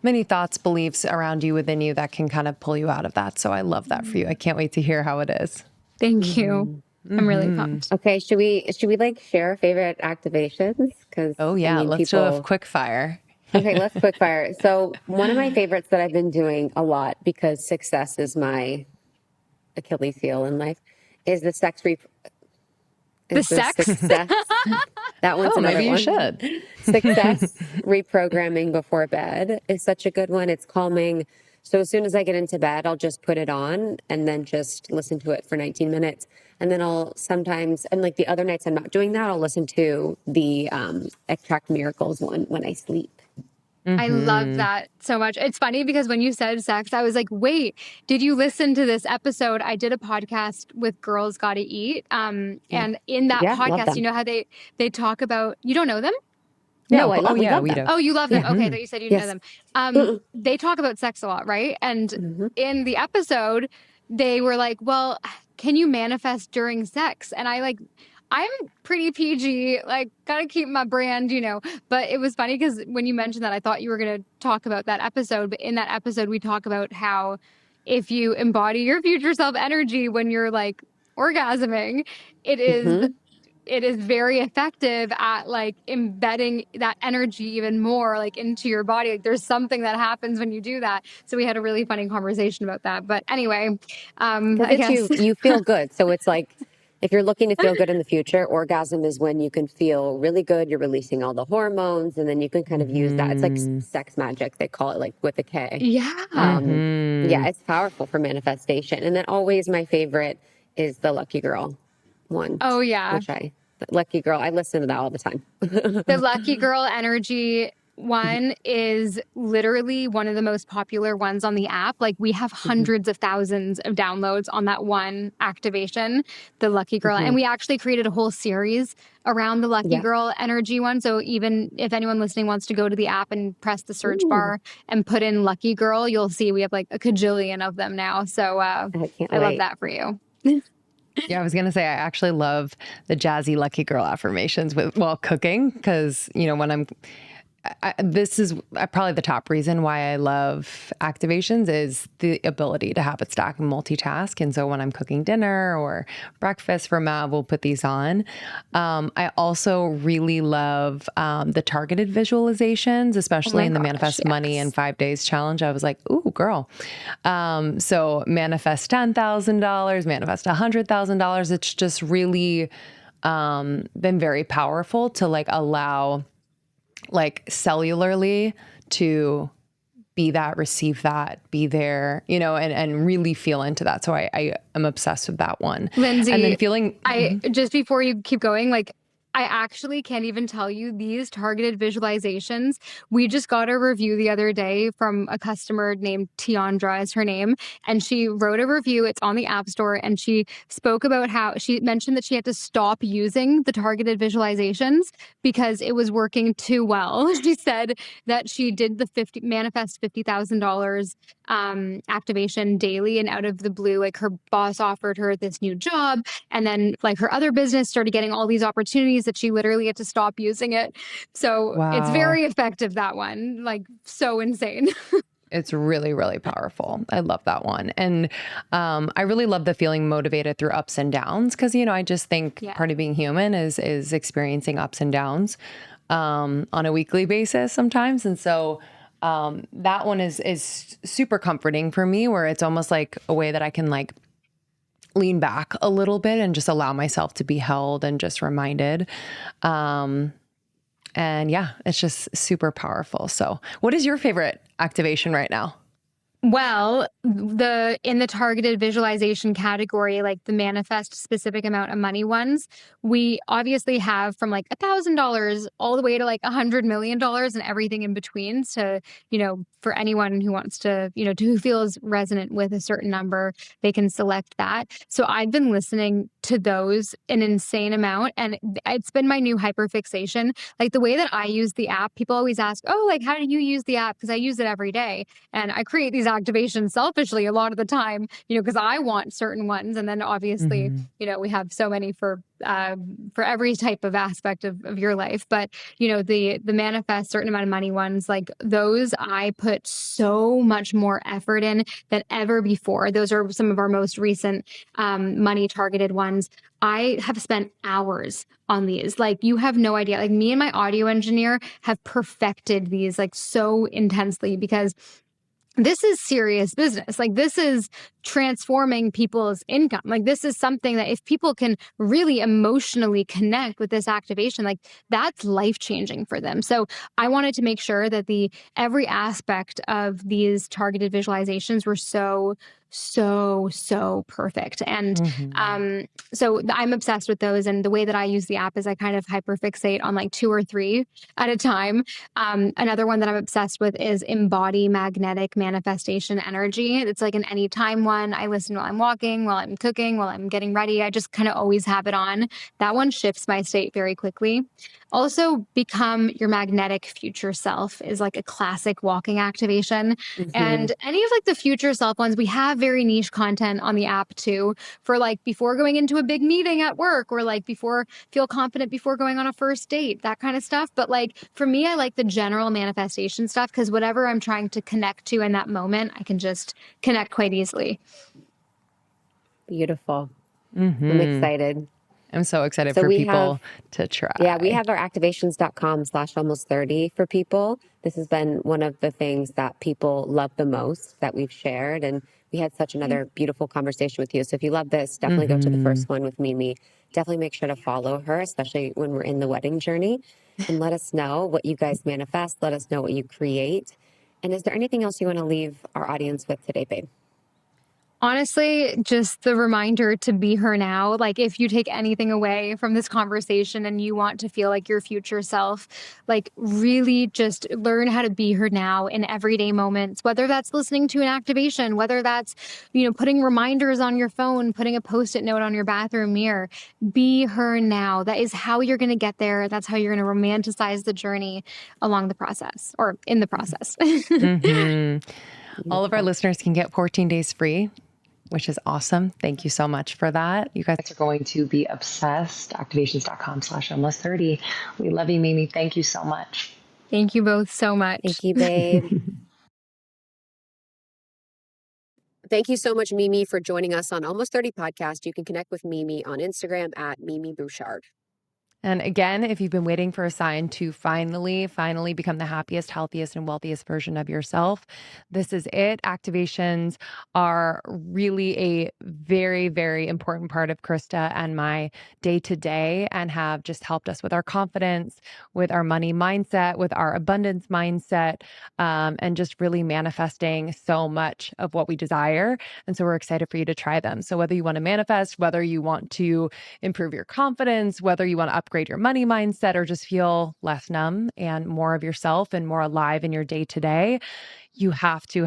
many thoughts, beliefs around you, within you, that can kind of pull you out of that. So I love that for you. I can't wait to hear how it is. Thank you. I'm really pumped. Okay, should we like share our favorite activations? Because Oh yeah, let's do a quick fire. Okay, let's quick fire. So one of my favorites that I've been doing a lot because success is my Achilles heel in life is the The sex? success. That one's another maybe you one. should. Success reprogramming before bed is such a good one. It's calming. So as soon as I get into bed, I'll just put it on and then just listen to it for 19 minutes. And then I'll sometimes, and like the other nights I'm not doing that, I'll listen to the Extract Miracles one when I sleep. I love that so much. It's funny because when you said sex, I was like, wait, did you listen to this episode? I did a podcast with Girls Gotta Eat. And in that podcast, you know how they talk about, you don't know them? No, we love them. do. Oh, you love them. Okay, that you said you know them. They talk about sex a lot, right? And in the episode, they were like, well, can you manifest during sex? And I'm pretty PG, like gotta keep my brand, But it was funny because when you mentioned that, I thought you were going to talk about that episode. But in that episode, we talk about how if you embody your future self energy when you're like orgasming, it is very effective at like embedding that energy even more like into your body. Like there's something that happens when you do that. So we had a really funny conversation about that. But anyway, I guess you feel good. So it's like, if you're looking to feel good in the future, orgasm is when you can feel really good. You're releasing all the hormones, and then you can kind of use that. It's like sex magic. They call it, like with a K. Yeah. Yeah, it's powerful for manifestation. And then always my favorite is the Lucky Girl one. Oh yeah. Lucky Girl. I listen to that all the time. The Lucky Girl energy one is literally one of the most popular ones on the app. Like we have hundreds of thousands of downloads on that one activation, the Lucky Girl. And we actually created a whole series around the Lucky Girl energy one. So even if anyone listening wants to go to the app and press the search bar and put in Lucky Girl, you'll see we have like a cajillion of them now. So I love that for you. Yeah, I was going to say, I actually love the jazzy Lucky Girl affirmations while cooking, because, when this is probably the top reason why I love activations is the ability to habit stack and multitask. And so when I'm cooking dinner or breakfast for Matt, we'll put these on. I also really love the targeted visualizations, especially in the Manifest Money in 5 Days challenge. I was like, ooh, girl. So manifest $10,000, manifest $100,000. It's just really been very powerful to like allow like cellularly to be that, receive that, be there, you know, and really feel into that. So I am obsessed with that one. Lindsay, and then feeling, just before you keep going, like, I actually can't even tell you these targeted visualizations. We just got a review the other day from a customer named Tiandra is her name. And she wrote a review. It's on the App Store. And she spoke about how she mentioned that she had to stop using the targeted visualizations because it was working too well. She said that she did the manifest $50,000 activation daily, and out of the blue, like her boss offered her this new job. And then like her other business started getting all these opportunities that she literally had to stop using it. So it's very effective, that one, like so insane. It's really, really powerful. I love that one. And I really love the feeling motivated through ups and downs. Cause you know, I just think part of being human is experiencing ups and downs on a weekly basis sometimes. And so that one is super comforting for me, where it's almost like a way that I can like lean back a little bit and just allow myself to be held and just reminded. And yeah, it's just super powerful. So what is your favorite activation right now? Well, in the targeted visualization category, like the manifest specific amount of money ones, we obviously have from like $1,000 all the way to like $100 million and everything in between. So, you know, for anyone who wants to, you know, who feels resonant with a certain number, they can select that. So I've been listening to those an insane amount, and it's been my new hyperfixation. Like the way that I use the app, people always ask, oh, like, how do you use the app? Because I use it every day. And I create these activations selfishly a lot of the time, you know, because I want certain ones. And then obviously, you know, we have so many for every type of aspect of your life. But, you know, the manifest certain amount of money ones, like those I put so much more effort in than ever before. Those are some of our most recent money targeted ones. I have spent hours on these. Like you have no idea. Like me and my audio engineer have perfected these like so intensely, because this is serious business. Like this is transforming people's income. Like this is something that if people can really emotionally connect with this activation, like that's life-changing for them. So I wanted to make sure that every aspect of these targeted visualizations were so perfect. And so I'm obsessed with those. And the way that I use the app is I kind of hyperfixate on like 2 or 3 at a time. Another one that I'm obsessed with is Embody Magnetic Manifestation Energy. It's like an anytime one. I listen while I'm walking, while I'm cooking, while I'm getting ready. I just kind of always have it on. That one shifts my state very quickly. Also, Become Your Magnetic Future Self is like a classic walking activation. And any of like the future self ones, we have very niche content on the app too, for like before going into a big meeting at work, or like feel confident before going on a first date, that kind of stuff. But like for me, I like the general manifestation stuff, because whatever I'm trying to connect to in that moment, I can just connect quite easily. Beautiful. I'm excited. I'm so excited for people to try. Yeah, we have our activations.com/almost30 for people. This has been one of the things that people love the most that we've shared. And we had such another beautiful conversation with you. So if you love this, definitely go to the first one with Mimi. Definitely make sure to follow her, especially when we're in the wedding journey. And let us know what you guys manifest. Let us know what you create. And is there anything else you want to leave our audience with today, babe? Honestly, just the reminder to be her now. Like if you take anything away from this conversation and you want to feel like your future self, like really just learn how to be her now in everyday moments, whether that's listening to an activation, whether that's, you know, putting reminders on your phone, putting a Post-it note on your bathroom mirror. Be her now. That is how you're going to get there. That's how you're going to romanticize the journey along the process, or in the process. All of our listeners can get 14 days free, which is awesome. Thank you so much for that. You guys are going to be obsessed. Activations.com/almost30. We love you, Mimi. Thank you so much. Thank you both so much. Thank you, babe. Thank you so much, Mimi, for joining us on Almost 30 Podcast. You can connect with Mimi on Instagram at Mimi Bouchard. And again, if you've been waiting for a sign to finally become the happiest, healthiest, and wealthiest version of yourself, this is it. Activations are really a very, very important part of Krista and my day to day, and have just helped us with our confidence, with our money mindset, with our abundance mindset, and just really manifesting so much of what we desire. And so we're excited for you to try them. So whether you want to manifest, whether you want to improve your confidence, whether you want to upgrade your money mindset, or just feel less numb and more of yourself and more alive in your day to day, you have to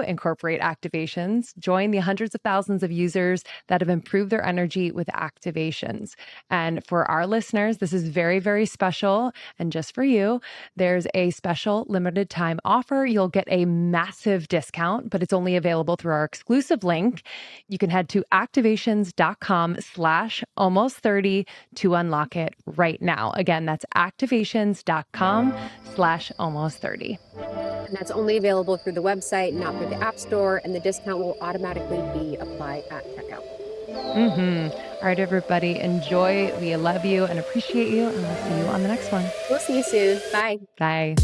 incorporate activations. Join the hundreds of thousands of users that have improved their energy with activations. And for our listeners, this is very, very special. And just for you, there's a special limited time offer. You'll get a massive discount, but it's only available through our exclusive link. You can head to activations.com/almost30 to unlock it right now. Again, that's activations.com/almost30. And that's only available through the website, not through the App Store, and the discount will automatically be applied at checkout. All right, everybody, enjoy. We love you and appreciate you, and we'll see you on the next one. We'll see you soon. Bye. Bye.